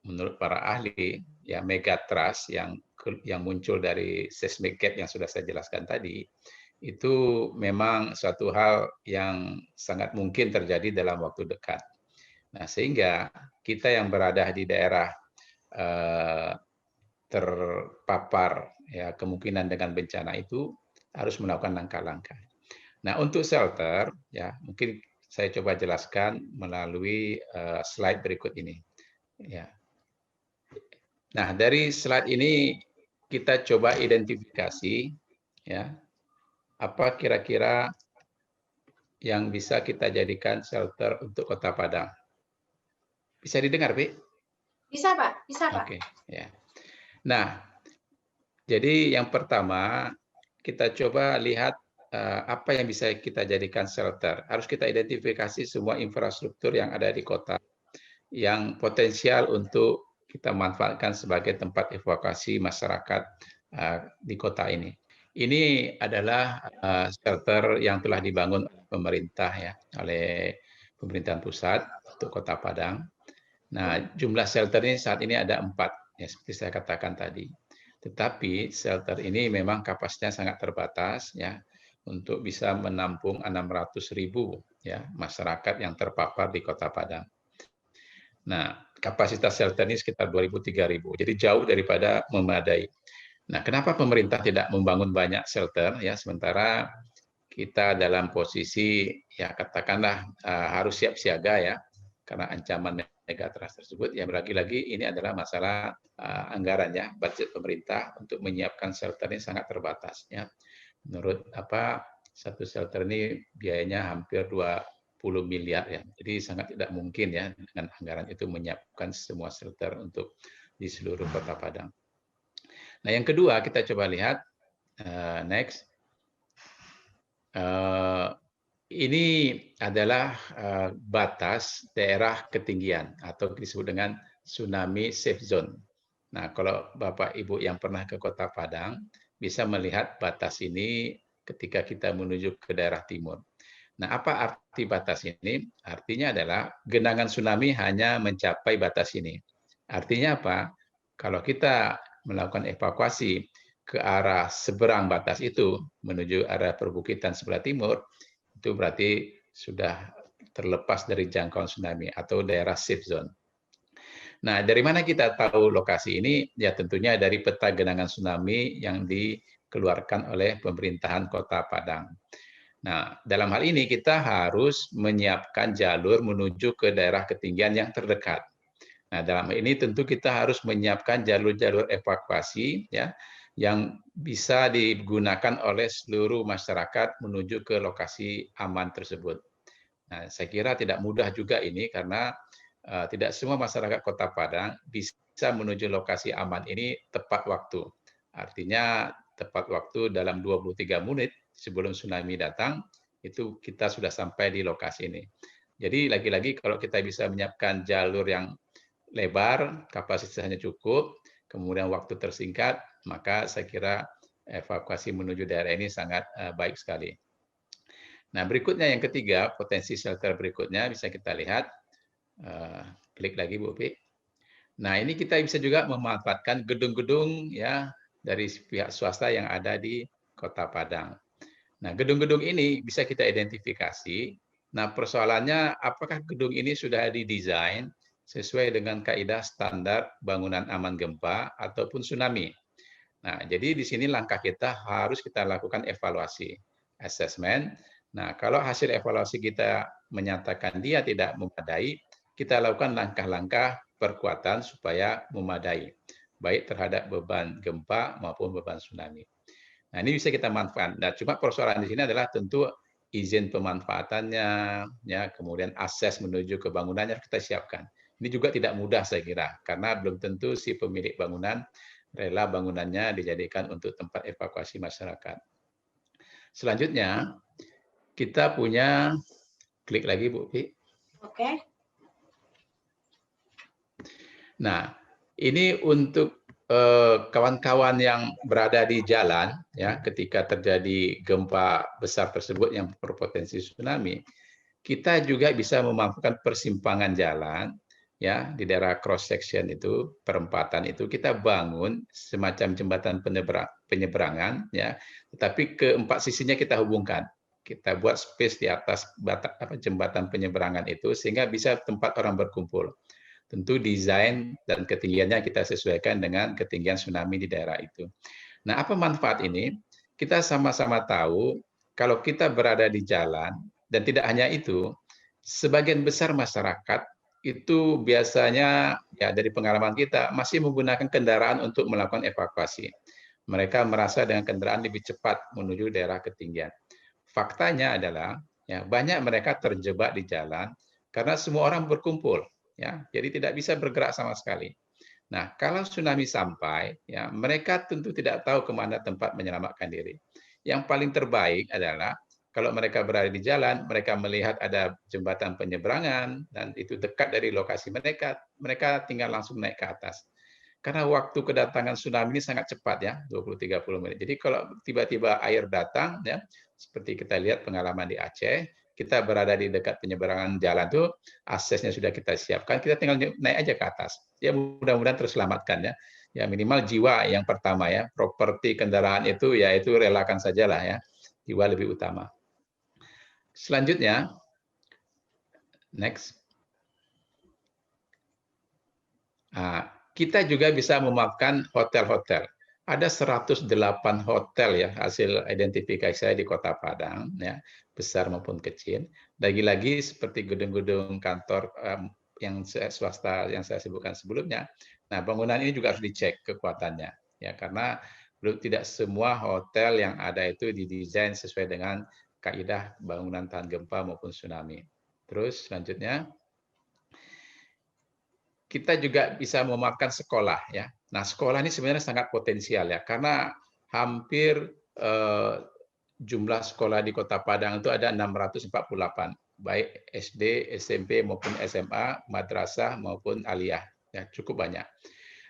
menurut para ahli ya megatrust yang muncul dari seismic gap yang sudah saya jelaskan tadi itu memang suatu hal yang sangat mungkin terjadi dalam waktu dekat. Nah, sehingga kita yang berada di daerah terpapar ya kemungkinan dengan bencana itu harus melakukan langkah-langkah. Nah, untuk shelter ya mungkin saya coba jelaskan melalui slide berikut ini. Ya. Nah, dari slide ini kita coba identifikasi ya, apa kira-kira yang bisa kita jadikan shelter untuk Kota Padang. Bisa didengar, Pi? Bisa, Pak. Bisa, Pak. Oke, ya. Nah, jadi yang pertama kita coba lihat apa yang bisa kita jadikan shelter. Harus kita identifikasi semua infrastruktur yang ada di kota yang potensial untuk kita manfaatkan sebagai tempat evakuasi masyarakat di kota ini. Ini adalah shelter yang telah dibangun oleh pemerintah ya, oleh pemerintahan pusat untuk Kota Padang. Nah, jumlah shelter ini saat ini ada 4, ya seperti saya katakan tadi. Tetapi shelter ini memang kapasitasnya sangat terbatas ya, untuk bisa menampung 600.000 ya masyarakat yang terpapar di Kota Padang. Nah, kapasitas shelter ini sekitar 2.000-3.000, jadi jauh daripada memadai. Nah, kenapa pemerintah tidak membangun banyak shelter ya, sementara kita dalam posisi ya katakanlah harus siap siaga ya, karena ancaman megatrust tersebut. Ya lagi-lagi ini adalah masalah anggaran ya, budget pemerintah untuk menyiapkan shelter ini sangat terbatas ya. Menurut satu shelter ini biayanya hampir 20 miliar ya. Jadi sangat tidak mungkin ya dengan anggaran itu menyiapkan semua shelter untuk di seluruh Kota Padang. Nah, yang kedua kita coba lihat next. Ini adalah batas daerah ketinggian atau disebut dengan tsunami safe zone. Nah, kalau Bapak Ibu yang pernah ke Kota Padang bisa melihat batas ini ketika kita menuju ke daerah timur. Nah, apa arti batas ini? Artinya adalah genangan tsunami hanya mencapai batas ini. Artinya apa? Kalau kita melakukan evakuasi ke arah seberang batas itu menuju arah perbukitan sebelah timur, itu berarti sudah terlepas dari jangkauan tsunami atau daerah safe zone. Nah, dari mana kita tahu lokasi ini? Ya tentunya dari peta genangan tsunami yang dikeluarkan oleh pemerintahan Kota Padang. Nah, dalam hal ini kita harus menyiapkan jalur menuju ke daerah ketinggian yang terdekat. Nah, dalam ini tentu kita harus menyiapkan jalur-jalur evakuasi ya yang bisa digunakan oleh seluruh masyarakat menuju ke lokasi aman tersebut. Nah, saya kira tidak mudah juga ini karena tidak semua masyarakat Kota Padang bisa menuju lokasi aman ini tepat waktu. Artinya tepat waktu dalam 23 menit sebelum tsunami datang, itu kita sudah sampai di lokasi ini. Jadi lagi-lagi kalau kita bisa menyiapkan jalur yang lebar, kapasitasnya cukup, kemudian waktu tersingkat, maka saya kira evakuasi menuju daerah ini sangat baik sekali. Nah, berikutnya yang ketiga, potensi shelter berikutnya bisa kita lihat. Klik lagi, Bu Pi. Nah, ini kita bisa juga memanfaatkan gedung-gedung ya dari pihak swasta yang ada di Kota Padang. Nah, gedung-gedung ini bisa kita identifikasi. Nah, persoalannya apakah gedung ini sudah didesain sesuai dengan kaidah standar bangunan aman gempa ataupun tsunami. Nah, jadi di sini langkah kita harus kita lakukan evaluasi, assessment. Nah, kalau hasil evaluasi kita menyatakan dia tidak memadai, kita lakukan langkah-langkah perkuatan supaya memadai, baik terhadap beban gempa maupun beban tsunami. Nah, ini bisa kita manfaatkan. Nah, cuma persoalan di sini adalah tentu izin pemanfaatannya, ya, kemudian akses menuju ke bangunannya kita siapkan. Ini juga tidak mudah saya kira, karena belum tentu si pemilik bangunan rela bangunannya dijadikan untuk tempat evakuasi masyarakat. Selanjutnya, kita punya, klik lagi Bu Pi. Oke. Nah, ini untuk kawan-kawan yang berada di jalan, ya, ketika terjadi gempa besar tersebut yang berpotensi tsunami, kita juga bisa memanfaatkan persimpangan jalan, ya, di daerah cross section itu, perempatan itu kita bangun semacam jembatan penyeberangan, ya, tetapi keempat sisinya kita hubungkan. Kita buat space di atas jembatan penyeberangan itu sehingga bisa tempat orang berkumpul. Tentu desain dan ketinggiannya kita sesuaikan dengan ketinggian tsunami di daerah itu. Nah, apa manfaat ini? Kita sama-sama tahu kalau kita berada di jalan, dan tidak hanya itu, sebagian besar masyarakat itu biasanya ya dari pengalaman kita masih menggunakan kendaraan untuk melakukan evakuasi. Mereka merasa dengan kendaraan lebih cepat menuju daerah ketinggian. Faktanya adalah ya banyak mereka terjebak di jalan karena semua orang berkumpul, ya, jadi tidak bisa bergerak sama sekali. Nah, kalau tsunami sampai, ya mereka tentu tidak tahu kemana tempat menyelamatkan diri. Yang paling terbaik adalah kalau mereka berada di jalan, mereka melihat ada jembatan penyeberangan dan itu dekat dari lokasi mereka, mereka tinggal langsung naik ke atas. Karena waktu kedatangan tsunami ini sangat cepat ya, 20-30 menit. Jadi kalau tiba-tiba air datang ya, seperti kita lihat pengalaman di Aceh, kita berada di dekat penyeberangan jalan tuh, aksesnya sudah kita siapkan, kita tinggal naik aja ke atas. Ya mudah-mudahan terselamatkan ya. Ya minimal jiwa yang pertama ya, properti kendaraan itu ya itu relakan sajalah ya. Jiwa lebih utama. Selanjutnya, next. Nah, kita juga bisa memaafkan hotel-hotel. Ada 108 hotel ya hasil identifikasi saya di Kota Padang ya, besar maupun kecil. Lagi-lagi seperti gedung-gedung kantor yang swasta yang saya sebutkan sebelumnya. Nah, bangunan ini juga harus dicek kekuatannya ya karena belum tidak semua hotel yang ada itu didesain sesuai dengan kaidah bangunan tahan gempa maupun tsunami. Terus selanjutnya kita juga bisa memaafkan sekolah ya. Nah, sekolah ini sebenarnya sangat potensial ya karena hampir jumlah sekolah di Kota Padang itu ada 648, baik SD, SMP maupun SMA, madrasah maupun aliyah. Ya, cukup banyak.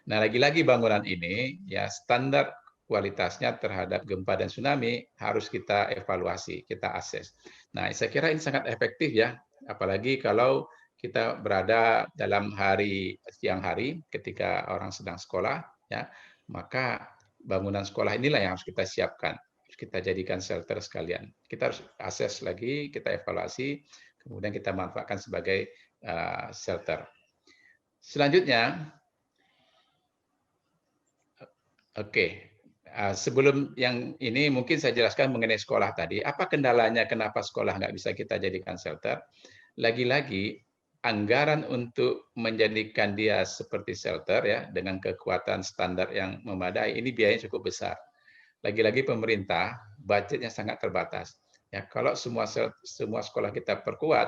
Nah, lagi-lagi bangunan ini ya standar kualitasnya terhadap gempa dan tsunami harus kita evaluasi, kita akses. Nah, saya kira ini sangat efektif ya, apalagi kalau kita berada dalam siang hari ketika orang sedang sekolah ya, maka bangunan sekolah inilah yang harus kita siapkan, harus kita jadikan shelter sekalian. Kita harus akses lagi, kita evaluasi, kemudian kita manfaatkan sebagai shelter. Selanjutnya, oke. Sebelum yang ini mungkin saya jelaskan mengenai sekolah tadi. Apa kendalanya kenapa sekolah nggak bisa kita jadikan shelter? Lagi-lagi anggaran untuk menjadikan dia seperti shelter ya dengan kekuatan standar yang memadai ini biayanya cukup besar. Lagi-lagi pemerintah budgetnya sangat terbatas. Ya kalau semua sekolah kita perkuat,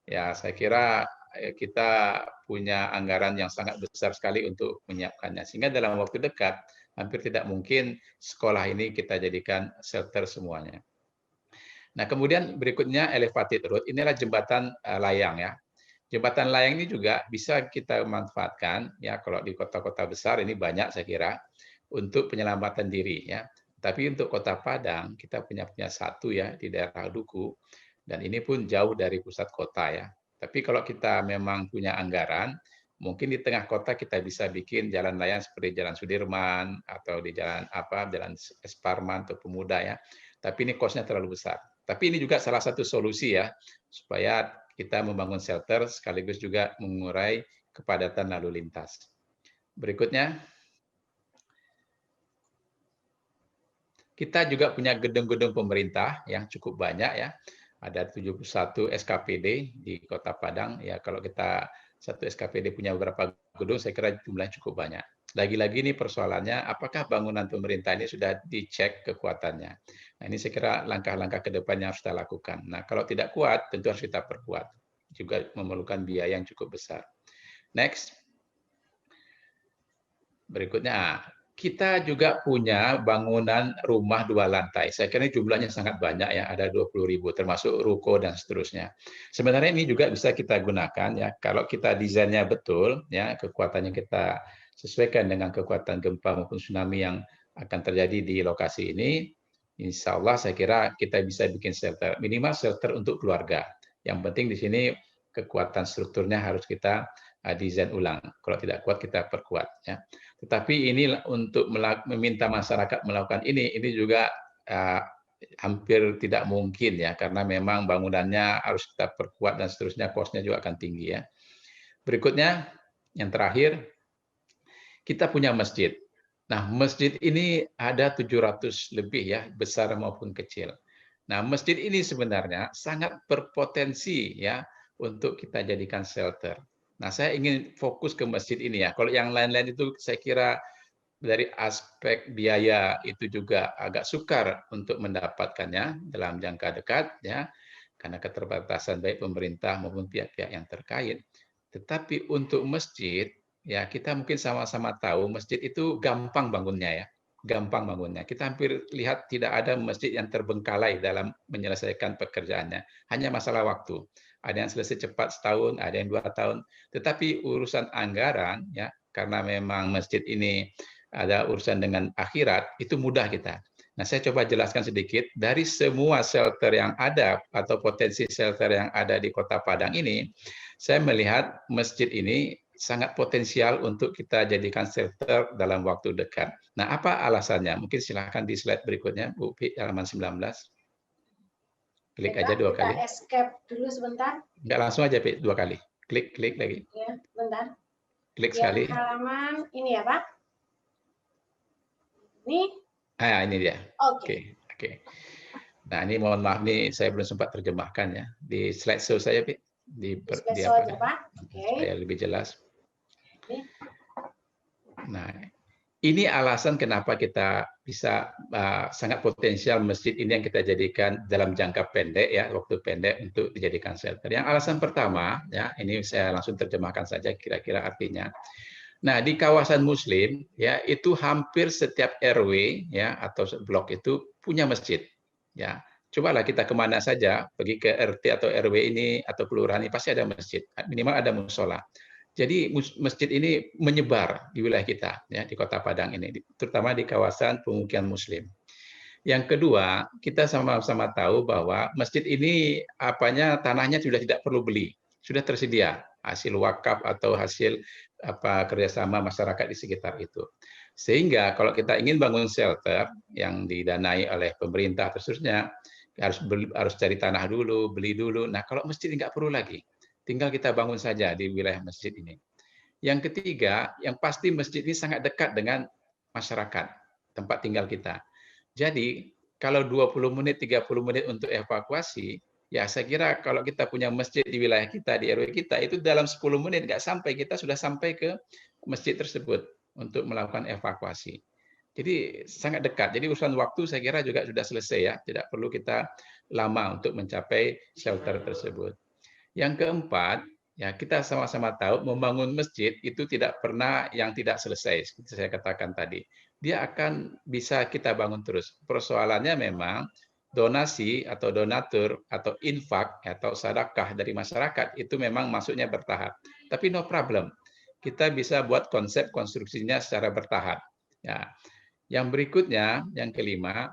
ya saya kira kita punya anggaran yang sangat besar sekali untuk menyiapkannya. Sehingga dalam waktu dekat hampir tidak mungkin sekolah ini kita jadikan shelter semuanya. Nah, kemudian berikutnya elevated road. Inilah jembatan layang ya. Jembatan layang ini juga bisa kita manfaatkan ya kalau di kota-kota besar ini banyak saya kira untuk penyelamatan diri ya. Tapi untuk Kota Padang kita punya satu ya di daerah Duku dan ini pun jauh dari pusat kota ya. Tapi kalau kita memang punya anggaran, mungkin di tengah kota kita bisa bikin jalan layang seperti Jalan Sudirman atau di Jalan Esparman atau Pemuda ya. Tapi ini cost-nya terlalu besar. Tapi ini juga salah satu solusi ya supaya kita membangun shelter sekaligus juga mengurai kepadatan lalu lintas. Berikutnya, kita juga punya gedung-gedung pemerintah yang cukup banyak ya. Ada 71 SKPD di Kota Padang. Ya kalau kita satu SKPD punya beberapa gedung, saya kira jumlahnya cukup banyak. Lagi-lagi ini persoalannya, apakah bangunan pemerintah ini sudah dicek kekuatannya? Nah ini saya kira langkah-langkah ke depan yang harus kita lakukan. Nah kalau tidak kuat, tentu harus kita perkuat. Juga memerlukan biaya yang cukup besar. Next. Berikutnya, kita juga punya bangunan rumah 2 lantai. Saya kira jumlahnya sangat banyak ya, ada 20.000 termasuk ruko dan seterusnya. Sebenarnya ini juga bisa kita gunakan ya kalau kita desainnya betul ya, kekuatannya kita sesuaikan dengan kekuatan gempa maupun tsunami yang akan terjadi di lokasi ini. Insya Allah saya kira kita bisa bikin shelter, minimal shelter untuk keluarga. Yang penting di sini kekuatan strukturnya harus kita desain ulang. Kalau tidak kuat kita perkuat ya. Tetapi ini untuk meminta masyarakat melakukan ini juga hampir tidak mungkin ya karena memang bangunannya harus kita perkuat dan seterusnya, cost-nya juga akan tinggi ya. Berikutnya yang terakhir kita punya masjid. Nah, masjid ini ada 700 lebih ya, besar maupun kecil. Nah, masjid ini sebenarnya sangat berpotensi ya untuk kita jadikan shelter. Nah, saya ingin fokus ke masjid ini ya. Kalau yang lain-lain itu saya kira dari aspek biaya itu juga agak sukar untuk mendapatkannya dalam jangka dekat ya, karena keterbatasan baik pemerintah maupun pihak-pihak yang terkait. Tetapi untuk masjid ya kita mungkin sama-sama tahu masjid itu gampang bangunnya ya. Gampang bangunnya. Kita hampir lihat tidak ada masjid yang terbengkalai dalam menyelesaikan pekerjaannya. Hanya masalah waktu. Ada yang selesai cepat setahun, ada yang 2 tahun. Tetapi urusan anggaran ya, karena memang masjid ini ada urusan dengan akhirat, itu mudah kita. Nah, saya coba jelaskan sedikit. Dari semua shelter yang ada atau potensi shelter yang ada di Kota Padang ini, saya melihat masjid ini sangat potensial untuk kita jadikan shelter dalam waktu dekat. Nah, apa alasannya? Mungkin silakan di slide berikutnya, Bu Pi, halaman 19. Klik aja Baiklah, 2 kita kali. escape dulu sebentar. Enggak, langsung aja, Pi, 2 kali. Klik, klik lagi. Ya, bentar. Klik Yang sekali. halaman ini ya, Pak? Ini? Ah, ini dia. Oke. Oke. Nah, ini mohon maaf nih, saya belum sempat terjemahkan ya. Di slideshow saya, Pi. Di Slideshow aja, Pak. Oke. Supaya lebih jelas. Ini. Nah, ini alasan kenapa kita bisa sangat potensial masjid ini yang kita jadikan dalam jangka pendek ya, waktu pendek untuk dijadikan shelter. Yang alasan pertama ya, ini saya langsung terjemahkan saja kira-kira artinya. Nah, di kawasan Muslim ya itu hampir setiap RW ya atau blok itu punya masjid. Ya, cobalah kita kemana saja, pergi ke RT atau RW ini atau kelurahan ini pasti ada masjid, minimal ada musola. Jadi masjid ini menyebar di wilayah kita ya di Kota Padang ini, terutama di kawasan pemukiman Muslim. Yang kedua, kita sama-sama tahu bahwa masjid ini tanahnya sudah tidak perlu beli, sudah tersedia hasil wakaf atau hasil kerjasama masyarakat di sekitar itu. Sehingga kalau kita ingin bangun shelter yang didanai oleh pemerintah khususnya harus cari tanah dulu, beli dulu. Nah, kalau masjid nggak perlu lagi, tinggal kita bangun saja di wilayah masjid ini. Yang ketiga, yang pasti masjid ini sangat dekat dengan masyarakat, tempat tinggal kita. Jadi, kalau 20 menit, 30 menit untuk evakuasi, ya saya kira kalau kita punya masjid di wilayah kita, di RW kita, itu dalam 10 menit nggak sampai, kita sudah sampai ke masjid tersebut untuk melakukan evakuasi. Jadi sangat dekat. Jadi urusan waktu saya kira juga sudah selesai ya, tidak perlu kita lama untuk mencapai shelter tersebut. Yang keempat, ya kita sama-sama tahu membangun masjid itu tidak pernah yang tidak selesai, seperti saya katakan tadi. Dia akan bisa kita bangun terus. Persoalannya memang donasi atau donatur atau infak atau sedekah dari masyarakat itu memang masuknya bertahap. Tapi no problem. Kita bisa buat konsep konstruksinya secara bertahap. Ya. Yang berikutnya, yang kelima,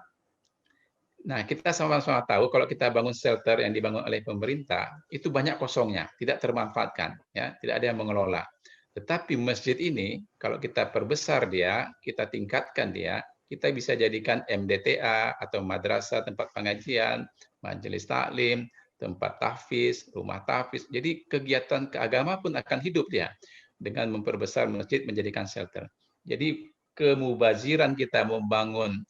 nah, kita sama-sama tahu kalau kita bangun shelter yang dibangun oleh pemerintah, itu banyak kosongnya, tidak termanfaatkan, ya, tidak ada yang mengelola. Tetapi masjid ini, kalau kita perbesar dia, kita tingkatkan dia, kita bisa jadikan MDTA atau madrasah tempat pengajian, majelis taklim, tempat tahfiz, rumah tahfiz. Jadi kegiatan keagama pun akan hidup dia dengan memperbesar masjid menjadikan shelter. Jadi kemubaziran kita membangun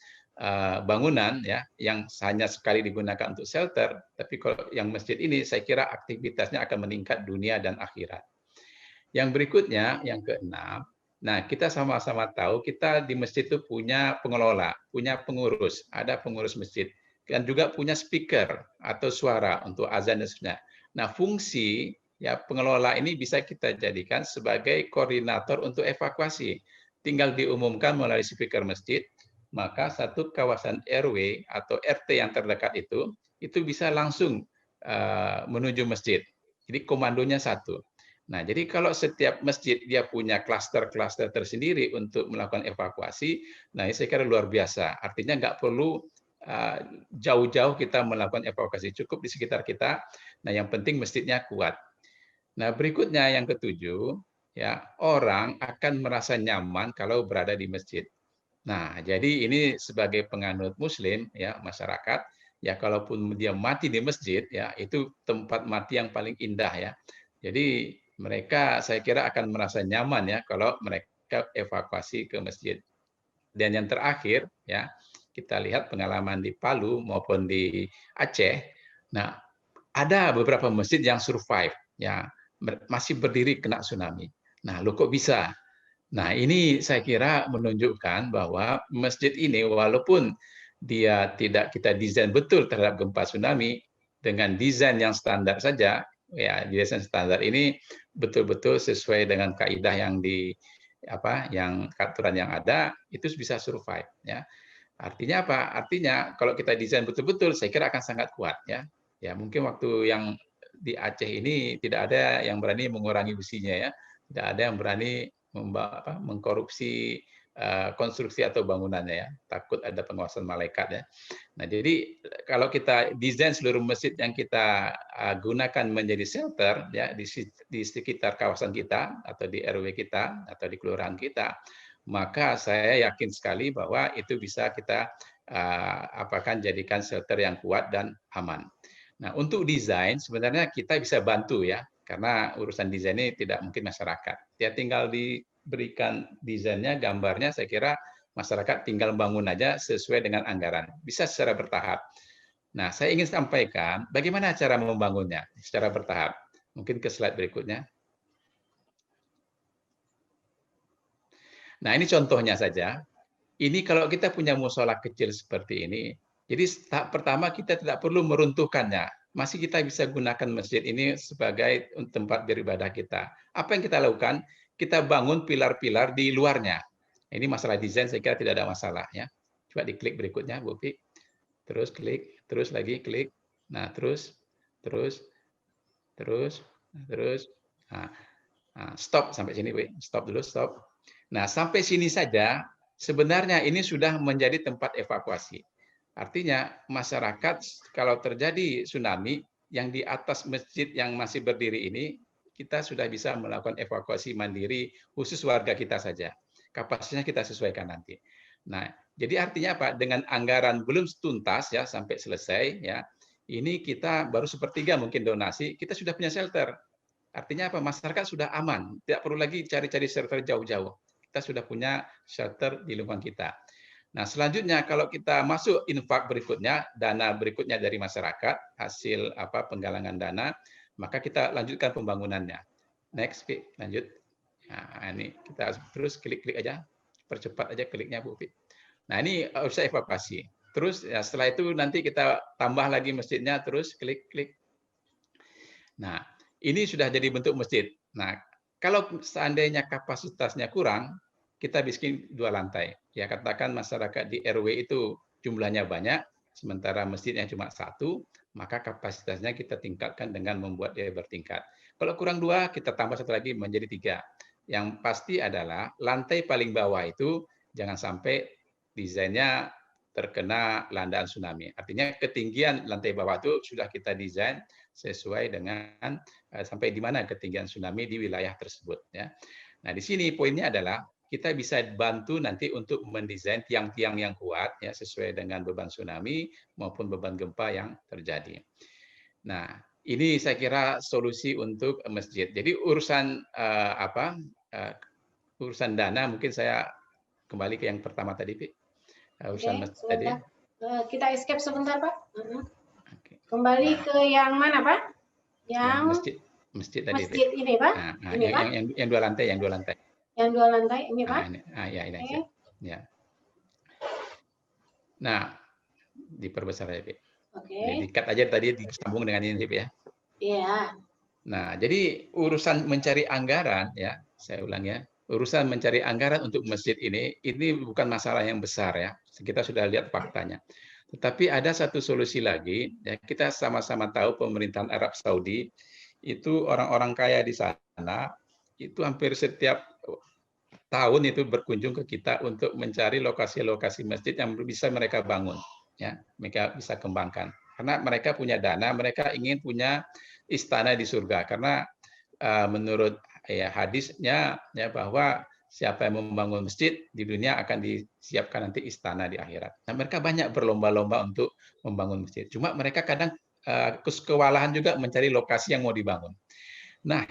bangunan ya yang hanya sekali digunakan untuk shelter, tapi kalau yang masjid ini saya kira aktivitasnya akan meningkat dunia dan akhirat. Yang berikutnya, yang keenam, nah kita sama-sama tahu kita di masjid itu punya pengelola, punya pengurus, ada pengurus masjid, dan juga punya speaker atau suara untuk azan dan sebagainya. Nah fungsi ya pengelola ini bisa kita jadikan sebagai koordinator untuk evakuasi. Tinggal diumumkan melalui speaker masjid, maka satu kawasan RW atau RT yang terdekat itu bisa langsung menuju masjid. Jadi komandonya satu. Nah, jadi kalau setiap masjid dia punya klaster-klaster tersendiri untuk melakukan evakuasi, nah ini saya kira luar biasa. Artinya nggak perlu jauh-jauh kita melakukan evakuasi, cukup di sekitar kita. Nah, yang penting masjidnya kuat. Nah, berikutnya yang ketujuh, ya orang akan merasa nyaman kalau berada di masjid. Nah, jadi ini sebagai penganut Muslim, ya masyarakat, ya kalaupun dia mati di masjid, ya itu tempat mati yang paling indah ya. Jadi mereka saya kira akan merasa nyaman ya kalau mereka evakuasi ke masjid. Dan yang terakhir, ya kita lihat pengalaman di Palu maupun di Aceh. Nah, ada beberapa masjid yang survive, ya masih berdiri kena tsunami. Nah, loh kok bisa? Nah, ini saya kira menunjukkan bahwa masjid ini walaupun dia tidak kita desain betul terhadap gempa tsunami, dengan desain yang standar saja, ya desain standar ini betul-betul sesuai dengan kaidah yang yang aturan yang ada, itu bisa survive, ya. Artinya apa? Artinya kalau kita desain betul-betul, saya kira akan sangat kuat, ya. Ya mungkin waktu yang di Aceh ini tidak ada yang berani mengurangi besinya, ya. Tidak ada yang berani mengkorupsi konstruksi atau bangunannya, ya. Takut ada penguasaan malaikat, ya. Nah, jadi kalau kita desain seluruh masjid yang kita gunakan menjadi shelter, ya di sekitar kawasan kita atau di RW kita atau di kelurahan kita, maka saya yakin sekali bahwa itu bisa kita jadikan shelter yang kuat dan aman. Nah, untuk desain sebenarnya kita bisa bantu, ya, karena urusan desain ini tidak mungkin masyarakat. Ya tinggal diberikan desainnya, gambarnya, saya kira masyarakat tinggal bangun aja sesuai dengan anggaran. Bisa secara bertahap. Nah, saya ingin sampaikan bagaimana cara membangunnya secara bertahap. Mungkin ke slide berikutnya. Nah, ini contohnya saja. Ini kalau kita punya musola kecil seperti ini, jadi tahap pertama kita tidak perlu meruntuhkannya. Masih kita bisa gunakan masjid ini sebagai tempat beribadah kita. Apa yang kita lakukan? Kita bangun pilar-pilar di luarnya. Ini masalah desain, saya kira tidak ada masalah, ya. Coba diklik berikutnya, Bu Pi. Terus klik, terus lagi klik. Nah, terus. Nah, stop sampai sini, Bu. Stop dulu, stop. Nah, sampai sini saja sebenarnya ini sudah menjadi tempat evakuasi. Artinya masyarakat kalau terjadi tsunami yang di atas masjid yang masih berdiri ini, kita sudah bisa melakukan evakuasi mandiri khusus warga kita saja. Kapasitasnya kita sesuaikan nanti. Nah, jadi artinya apa? Dengan anggaran belum tuntas ya sampai selesai ya. Ini kita baru sepertiga mungkin donasi, kita sudah punya shelter. Artinya apa? Masyarakat sudah aman, tidak perlu lagi cari-cari shelter jauh-jauh. Kita sudah punya shelter di lingkungan kita. Nah, selanjutnya kalau kita masuk infak berikutnya, dana berikutnya dari masyarakat, hasil penggalangan dana, maka kita lanjutkan pembangunannya. Next, Pi, lanjut. Nah, ini kita terus klik-klik aja, percepat aja kliknya, Bu Pi. Nah, ini usah evakuasi. Terus ya, setelah itu nanti kita tambah lagi masjidnya, terus klik-klik. Nah, ini sudah jadi bentuk masjid. Nah, kalau seandainya kapasitasnya kurang, kita bikin 2 lantai. Ya, katakan masyarakat di RW itu jumlahnya banyak, sementara masjidnya cuma 1, maka kapasitasnya kita tingkatkan dengan membuat dia bertingkat. Kalau kurang 2, kita tambah 1 lagi menjadi 3. Yang pasti adalah lantai paling bawah itu jangan sampai desainnya terkena landaan tsunami. Artinya ketinggian lantai bawah itu sudah kita desain sesuai dengan sampai di mana ketinggian tsunami di wilayah tersebut. Ya. Nah, di sini poinnya adalah kita bisa bantu nanti untuk mendesain tiang-tiang yang kuat ya sesuai dengan beban tsunami maupun beban gempa yang terjadi. Nah, ini saya kira solusi untuk masjid. Jadi urusan urusan dana mungkin saya kembali ke yang pertama tadi, Pi. Urusan masjid tadi. Kita escape sebentar, Pak. Kembali ke yang mana, Pak? Yang masjid tadi. Masjid ini, Pak. Ini, Pak. Yang 2 lantai, yang 2 lantai. Yang 2 lantai ini, Pak. Ya, ini aja. Ya. Nah, diperbesar ya, Pi. Oke. Dikat aja tadi disambung dengan ini, Pi ya. Iya. Nah, jadi urusan mencari anggaran ya, saya ulang ya. Urusan mencari anggaran untuk masjid ini bukan masalah yang besar ya. Kita sudah lihat faktanya. Tetapi ada satu solusi lagi, ya kita sama-sama tahu pemerintahan Arab Saudi itu orang-orang kaya di sana itu hampir setiap tahun itu berkunjung ke kita untuk mencari lokasi-lokasi masjid yang bisa mereka bangun, ya mereka bisa kembangkan. Karena mereka punya dana, mereka ingin punya istana di surga. Karena menurut hadisnya ya bahwa siapa yang membangun masjid di dunia akan disiapkan nanti istana di akhirat. Nah, mereka banyak berlomba-lomba untuk membangun masjid. Cuma mereka kadang kewalahan juga mencari lokasi yang mau dibangun. Nah,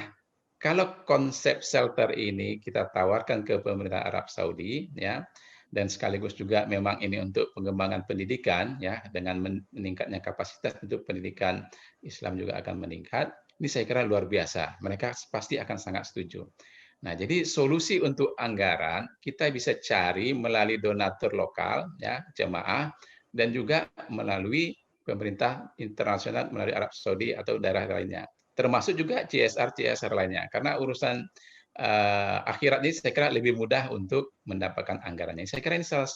kalau konsep shelter ini kita tawarkan ke pemerintah Arab Saudi, ya, dan sekaligus juga memang ini untuk pengembangan pendidikan, ya, dengan meningkatnya kapasitas untuk pendidikan Islam juga akan meningkat. Ini saya kira luar biasa. Mereka pasti akan sangat setuju. Nah, jadi solusi untuk anggaran kita bisa cari melalui donatur lokal, ya, jemaah, dan juga melalui pemerintah internasional melalui Arab Saudi atau daerah lainnya. Termasuk juga CSR lainnya. Karena urusan akhirat ini saya kira lebih mudah untuk mendapatkan anggarannya. Saya kira ini salah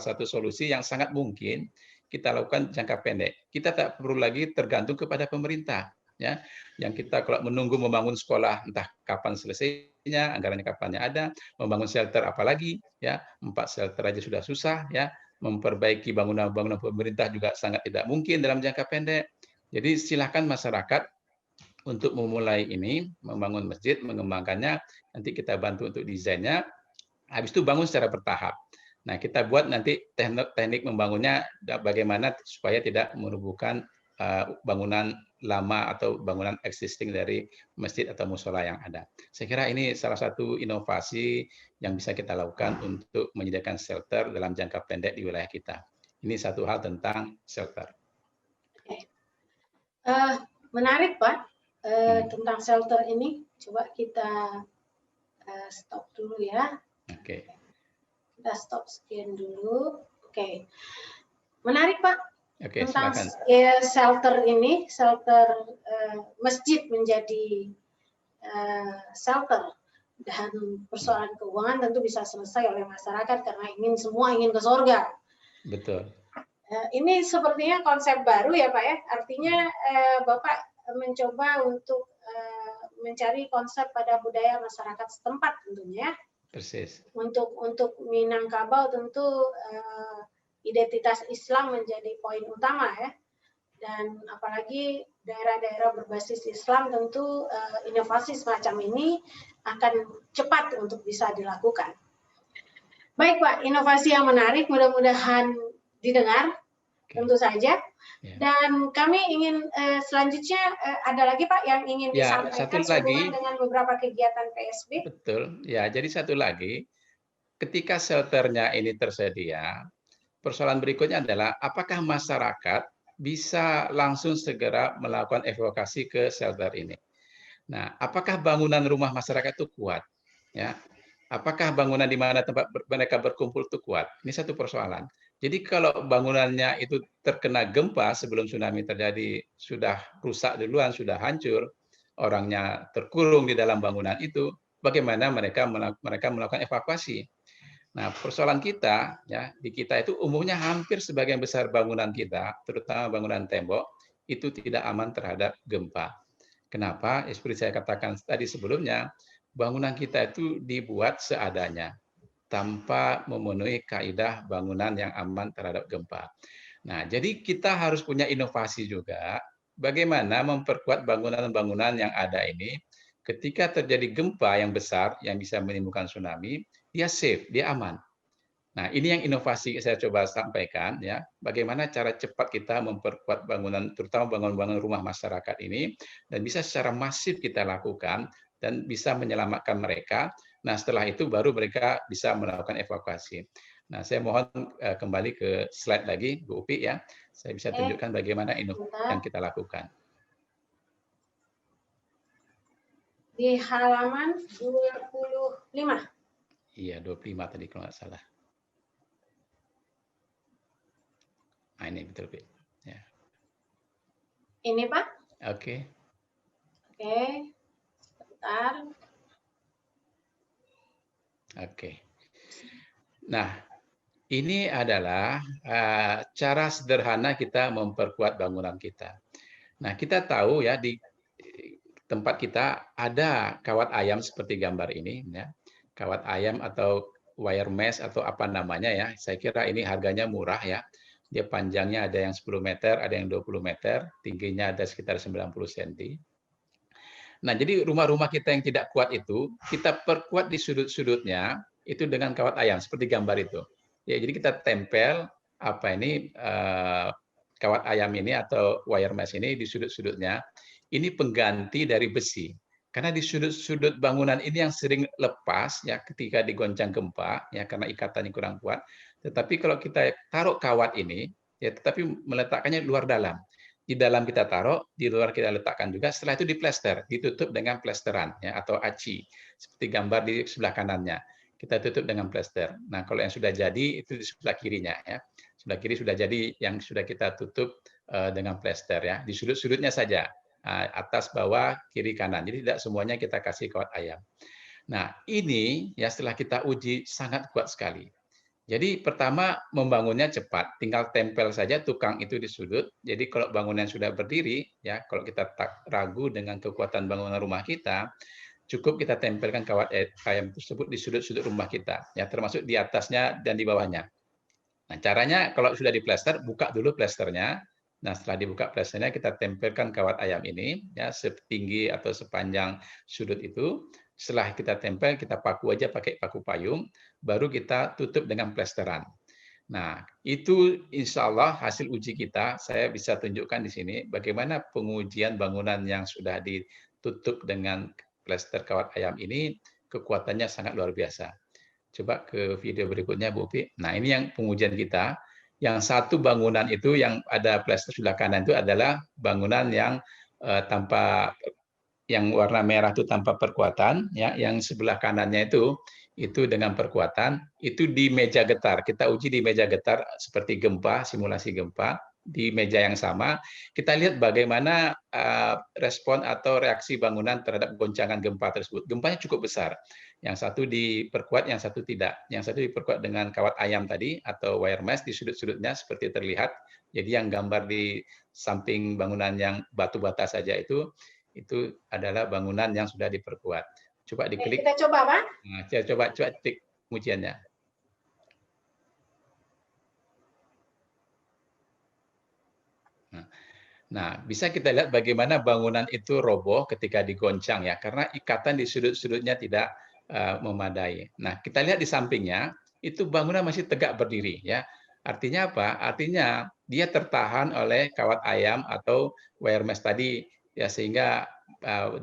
satu solusi yang sangat mungkin kita lakukan jangka pendek. Kita tak perlu lagi tergantung kepada pemerintah, ya. Yang kita kalau menunggu membangun sekolah entah kapan selesainya, anggarannya kapannya ada, membangun shelter apalagi, ya, 4 shelter aja sudah susah, ya, memperbaiki bangunan-bangunan pemerintah juga sangat tidak mungkin dalam jangka pendek. Jadi silakan masyarakat untuk memulai ini, membangun masjid, mengembangkannya, nanti kita bantu untuk desainnya, habis itu bangun secara bertahap. Nah, kita buat nanti teknik membangunnya bagaimana supaya tidak merubuhkan bangunan lama atau bangunan existing dari masjid atau musola yang ada. Saya kira ini salah satu inovasi yang bisa kita lakukan untuk menyediakan shelter dalam jangka pendek di wilayah kita. Ini satu hal tentang shelter. Menarik, Pak, tentang shelter ini. Coba kita stop dulu ya. Oke. Kita stop sekian dulu. Oke. Menarik, Pak. Oke, tentang silakan. Shelter ini, shelter masjid menjadi shelter, dan persoalan keuangan tentu bisa selesai oleh masyarakat karena semua ingin ke surga. Betul. Ini sepertinya konsep baru ya, Pak ya. Artinya Bapak mencoba untuk mencari konsep pada budaya masyarakat setempat tentunya. Persis. Untuk Minangkabau tentu identitas Islam menjadi poin utama ya, dan apalagi daerah-daerah berbasis Islam tentu inovasi semacam ini akan cepat untuk bisa dilakukan. Baik, Pak, inovasi yang menarik, mudah-mudahan didengar. Tentu saja. Dan kami ingin selanjutnya ada lagi, Pak, yang ingin disampaikan sehubungan dengan beberapa kegiatan PSB. Betul. Ya, jadi satu lagi, ketika shelternya ini tersedia, persoalan berikutnya adalah apakah masyarakat bisa langsung segera melakukan evakuasi ke shelter ini. Nah, apakah bangunan rumah masyarakat itu kuat? Ya, apakah bangunan di mana tempat mereka berkumpul itu kuat? Ini satu persoalan. Jadi kalau bangunannya itu terkena gempa sebelum tsunami terjadi, sudah rusak duluan, sudah hancur, orangnya terkurung di dalam bangunan itu, bagaimana mereka melakukan evakuasi? Nah, persoalan kita, ya, di kita itu umumnya hampir sebagian besar bangunan kita, terutama bangunan tembok, itu tidak aman terhadap gempa. Kenapa? Seperti saya katakan tadi sebelumnya, bangunan kita itu dibuat seadanya, tanpa memenuhi kaidah bangunan yang aman terhadap gempa. Nah, jadi kita harus punya inovasi juga, bagaimana memperkuat bangunan-bangunan yang ada ini, ketika terjadi gempa yang besar, yang bisa menimbulkan tsunami, dia safe, dia aman. Nah, ini yang inovasi saya coba sampaikan, ya. Bagaimana cara cepat kita memperkuat bangunan, terutama bangunan-bangunan rumah masyarakat ini, dan bisa secara masif kita lakukan dan bisa menyelamatkan mereka. Nah, setelah itu baru mereka bisa melakukan evakuasi. Nah, saya mohon kembali ke slide lagi, Bu Upi, ya. Saya bisa tunjukkan bagaimana inovasi yang kita lakukan. Di halaman 25. Iya, 25 tadi kalau nggak salah. Nah, ini betul, Pi. Ya. Ini, Pak? Oke. Oke. Sebentar. Oke. Nah, ini adalah cara sederhana kita memperkuat bangunan kita. Nah, kita tahu ya di tempat kita ada kawat ayam seperti gambar ini, ya. Kawat ayam atau wire mesh atau apa namanya ya. Saya kira ini harganya murah ya. Dia panjangnya ada yang 10 meter, ada yang 20 meter, tingginya ada sekitar 90 cm. Nah, jadi rumah-rumah kita yang tidak kuat itu, kita perkuat di sudut-sudutnya itu dengan kawat ayam seperti gambar itu. Ya, jadi kita tempel kawat ayam ini atau wire mesh ini di sudut-sudutnya. Ini pengganti dari besi. Karena di sudut-sudut bangunan ini yang sering lepas ya ketika digoncang gempa ya karena ikatannya kurang kuat. Tetapi kalau kita taruh kawat ini ya tetapi meletakkannya luar dalam. di dalam kita taruh, di luar kita letakkan juga, setelah itu diplester, ditutup dengan plesteran ya, atau aci, seperti gambar di sebelah kanannya. Kita tutup dengan plester. Nah, kalau yang sudah jadi itu di sebelah kirinya ya. Sebelah kiri sudah jadi yang sudah kita tutup dengan plester ya, di sudut-sudutnya saja, atas, bawah, kiri, kanan. Jadi tidak semuanya kita kasih kawat ayam. Nah, ini ya setelah kita uji sangat kuat sekali. Jadi pertama membangunnya cepat, tinggal tempel saja tukang itu di sudut. Jadi kalau bangunan sudah berdiri, ya kalau kita tak ragu dengan kekuatan bangunan rumah kita, cukup kita tempelkan kawat ayam tersebut di sudut-sudut rumah kita, ya termasuk di atasnya dan di bawahnya. Nah caranya kalau sudah diplester, buka dulu plesternya. Nah setelah dibuka plesternya kita tempelkan kawat ayam ini, ya setinggi atau sepanjang sudut itu. Setelah kita tempel, kita paku aja pakai paku payung, baru kita tutup dengan plesteran. Nah, itu insya Allah hasil uji kita, saya bisa tunjukkan di sini bagaimana pengujian bangunan yang sudah ditutup dengan plester kawat ayam ini, kekuatannya sangat luar biasa. Coba ke video berikutnya, Bu Upi. Nah, ini yang pengujian kita. Yang satu bangunan itu yang ada plester sebelah kanan itu adalah bangunan yang tanpa, yang warna merah itu tanpa perkuatan, ya, yang sebelah kanannya itu dengan perkuatan, itu di meja getar. Kita uji di meja getar seperti gempa, simulasi gempa, di meja yang sama. Kita lihat bagaimana respon atau reaksi bangunan terhadap goncangan gempa tersebut. Gempanya cukup besar. Yang satu diperkuat, yang satu tidak. Yang satu diperkuat dengan kawat ayam tadi atau wire mesh di sudut-sudutnya seperti terlihat. Jadi yang gambar di samping bangunan yang batu bata saja itu adalah bangunan yang sudah diperkuat. Coba diklik. Kita coba, Pak. Nah, coba klik ujiannya. Nah, bisa kita lihat bagaimana bangunan itu roboh ketika digoncang ya, karena ikatan di sudut-sudutnya tidak memadai. Nah, kita lihat di sampingnya, itu bangunan masih tegak berdiri ya. Artinya apa? Artinya dia tertahan oleh kawat ayam atau wire mesh tadi ya, sehingga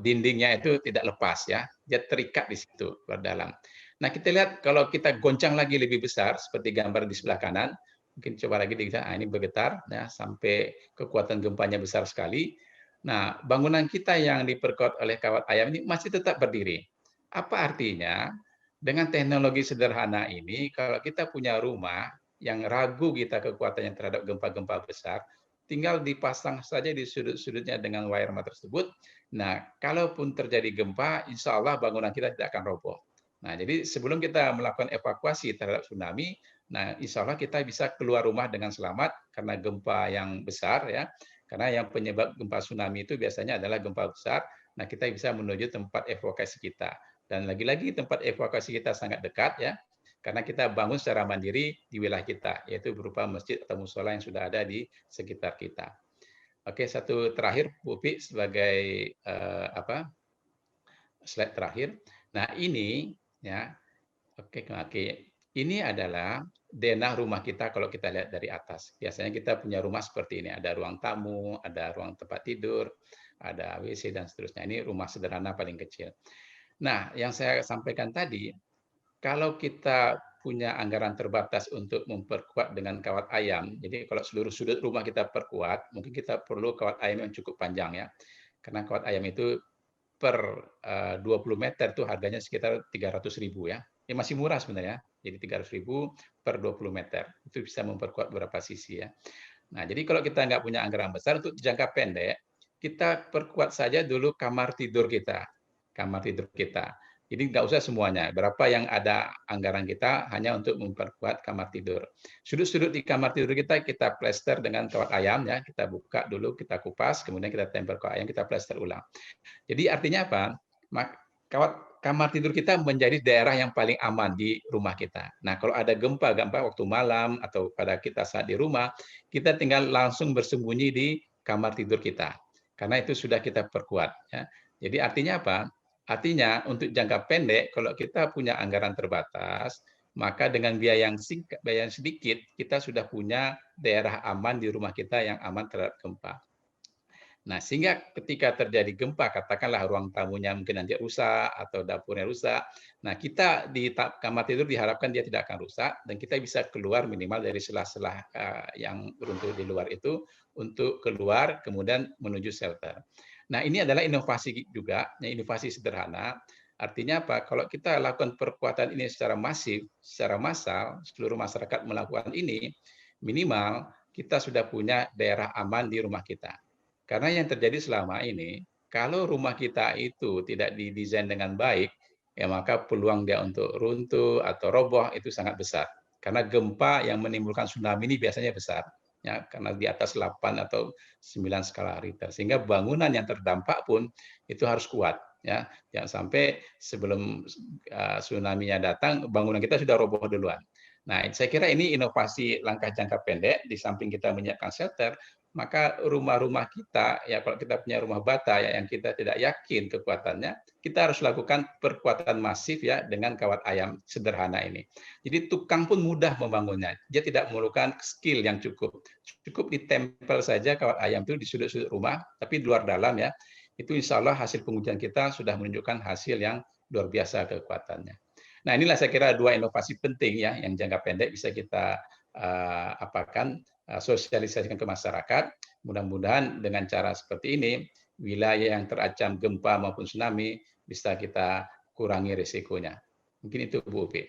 dindingnya itu tidak lepas ya. Dia terikat di situ dalam. Nah, kita lihat kalau kita goncang lagi lebih besar seperti gambar di sebelah kanan, mungkin coba lagi dilihat, ini bergetar ya sampai kekuatan gempanya besar sekali. Nah, bangunan kita yang diperkuat oleh kawat ayam ini masih tetap berdiri. Apa artinya? Dengan teknologi sederhana ini, kalau kita punya rumah yang ragu kita kekuatannya terhadap gempa-gempa besar, tinggal dipasang saja di sudut-sudutnya dengan wire mesh tersebut. Nah, kalaupun terjadi gempa, insya Allah bangunan kita tidak akan roboh. Nah, jadi sebelum kita melakukan evakuasi terhadap tsunami, nah insya Allah kita bisa keluar rumah dengan selamat karena gempa yang besar ya. Karena yang penyebab gempa tsunami itu biasanya adalah gempa besar. Nah, kita bisa menuju tempat evakuasi kita. Dan lagi-lagi tempat evakuasi kita sangat dekat ya, karena kita bangun secara mandiri di wilayah kita, yaitu berupa masjid atau musola yang sudah ada di sekitar kita. Oke, satu terakhir, Bu Upi, sebagai slide terakhir. Nah ini ya, oke, ini adalah denah rumah kita kalau kita lihat dari atas. Biasanya kita punya rumah seperti ini, ada ruang tamu, ada ruang tempat tidur, ada WC dan seterusnya. Ini rumah sederhana paling kecil. Nah, yang saya sampaikan tadi, kalau kita punya anggaran terbatas untuk memperkuat dengan kawat ayam, jadi kalau seluruh sudut rumah kita perkuat, mungkin kita perlu kawat ayam yang cukup panjang ya. Karena kawat ayam itu per 20 meter itu harganya sekitar 300.000 ya. Ini masih murah sebenarnya. Jadi 300.000 per 20 meter. Itu bisa memperkuat beberapa sisi ya. Nah, jadi kalau kita nggak punya anggaran besar untuk jangka pendek, kita perkuat saja dulu kamar tidur kita. Kamar tidur kita. Jadi nggak usah semuanya. Berapa yang ada anggaran kita hanya untuk memperkuat kamar tidur. Sudut-sudut di kamar tidur kita plester dengan kawat ayam ya. Kita buka dulu, kita kupas, kemudian kita tempel kawat ayam, kita plester ulang. Jadi artinya apa? Kamar tidur kita menjadi daerah yang paling aman di rumah kita. Nah, kalau ada gempa waktu malam atau pada kita saat di rumah, kita tinggal langsung bersembunyi di kamar tidur kita. Karena itu sudah kita perkuat. Ya. Jadi artinya apa? Artinya untuk jangka pendek, kalau kita punya anggaran terbatas, maka dengan biaya yang sedikit, kita sudah punya daerah aman di rumah kita yang aman terhadap gempa. Nah, sehingga ketika terjadi gempa, katakanlah ruang tamunya mungkin nanti rusak atau dapurnya rusak. Nah, kita di kamar tidur diharapkan dia tidak akan rusak dan kita bisa keluar minimal dari sela-sela yang runtuh di luar itu untuk keluar kemudian menuju shelter. Nah, ini adalah inovasi juga, inovasi sederhana. Artinya apa? Kalau kita lakukan perkuatan ini secara masif, secara massal, seluruh masyarakat melakukan ini, minimal kita sudah punya daerah aman di rumah kita. Karena yang terjadi selama ini, kalau rumah kita itu tidak didesain dengan baik, ya maka peluang dia untuk runtuh atau roboh itu sangat besar. Karena gempa yang menimbulkan tsunami ini biasanya besar, ya karena di atas 8 atau 9 skala Richter. Sehingga bangunan yang terdampak pun itu harus kuat, ya. Jangan sampai sebelum tsunami-nya datang bangunan kita sudah roboh duluan. Nah, saya kira ini inovasi langkah jangka pendek di samping kita menyiapkan shelter, maka rumah-rumah kita, ya kalau kita punya rumah bata ya, yang kita tidak yakin kekuatannya, kita harus lakukan perkuatan masif ya dengan kawat ayam sederhana ini. Jadi tukang pun mudah membangunnya. Dia tidak memerlukan skill yang cukup. Cukup ditempel saja kawat ayam itu di sudut-sudut rumah, tapi di luar dalam ya. Itu insya Allah hasil pengujian kita sudah menunjukkan hasil yang luar biasa kekuatannya. Nah, inilah saya kira dua inovasi penting ya yang jangka pendek bisa kita sosialisasikan ke masyarakat. Mudah-mudahan dengan cara seperti ini, wilayah yang terancam gempa maupun tsunami bisa kita kurangi risikonya. Mungkin itu Bu Upi.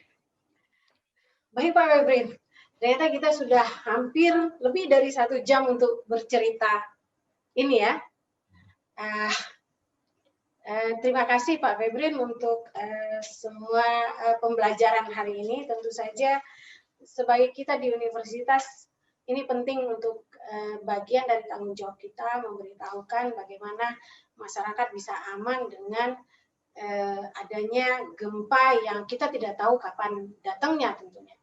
Baik Pak Febrin, ternyata kita sudah hampir lebih dari 1 jam untuk bercerita ini ya. Terima kasih Pak Febrin untuk semua pembelajaran hari ini. Tentu saja sebagai kita di universitas, ini penting untuk bagian dari tanggung jawab kita memberitahukan bagaimana masyarakat bisa aman dengan adanya gempa yang kita tidak tahu kapan datangnya tentunya.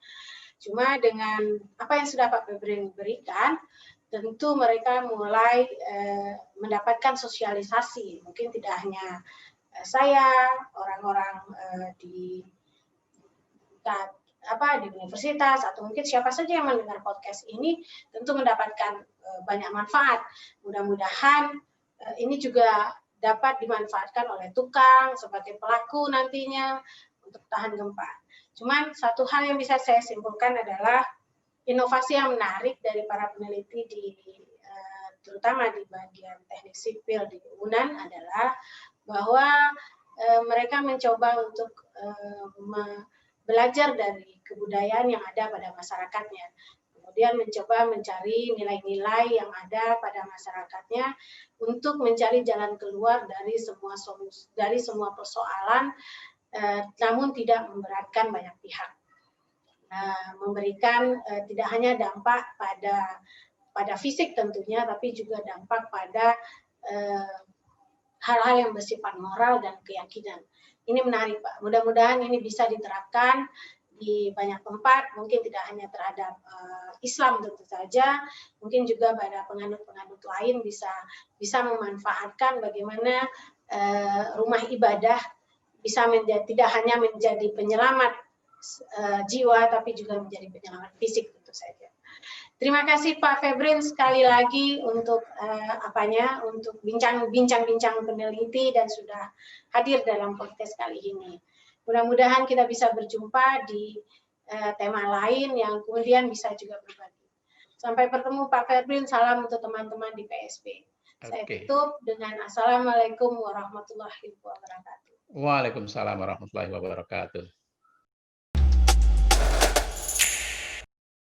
Cuma dengan apa yang sudah Pak Febrin berikan, tentu mereka mulai mendapatkan sosialisasi. Mungkin tidak hanya saya, orang-orang di universitas, atau mungkin siapa saja yang mendengar podcast ini, tentu mendapatkan banyak manfaat. Mudah-mudahan ini juga dapat dimanfaatkan oleh tukang sebagai pelaku nantinya untuk tahan gempa. Cuman satu hal yang bisa saya simpulkan adalah inovasi yang menarik dari para peneliti terutama di bagian teknik sipil di UNAN adalah bahwa mereka mencoba untuk belajar dari kebudayaan yang ada pada masyarakatnya. Kemudian mencoba mencari nilai-nilai yang ada pada masyarakatnya untuk mencari jalan keluar dari semua persoalan, namun tidak memberatkan banyak pihak. Memberikan tidak hanya dampak pada fisik tentunya, tapi juga dampak pada hal-hal yang bersifat moral dan keyakinan. Ini menarik Pak. Mudah-mudahan ini bisa diterapkan di banyak tempat, mungkin tidak hanya terhadap Islam tentu saja, mungkin juga pada penganut-penganut lain bisa memanfaatkan bagaimana rumah ibadah bisa tidak hanya menjadi penyelamat jiwa, tapi juga menjadi penyelamat fisik tentu saja. Terima kasih Pak Febrin sekali lagi untuk untuk bincang-bincang peneliti dan sudah hadir dalam podcast kali ini. Mudah-mudahan kita bisa berjumpa di tema lain yang kemudian bisa juga berbagi. Sampai bertemu Pak Febrin, salam untuk teman-teman di PSB. Saya tutup dengan Assalamualaikum warahmatullahi wabarakatuh. Waalaikumsalam warahmatullahi wabarakatuh.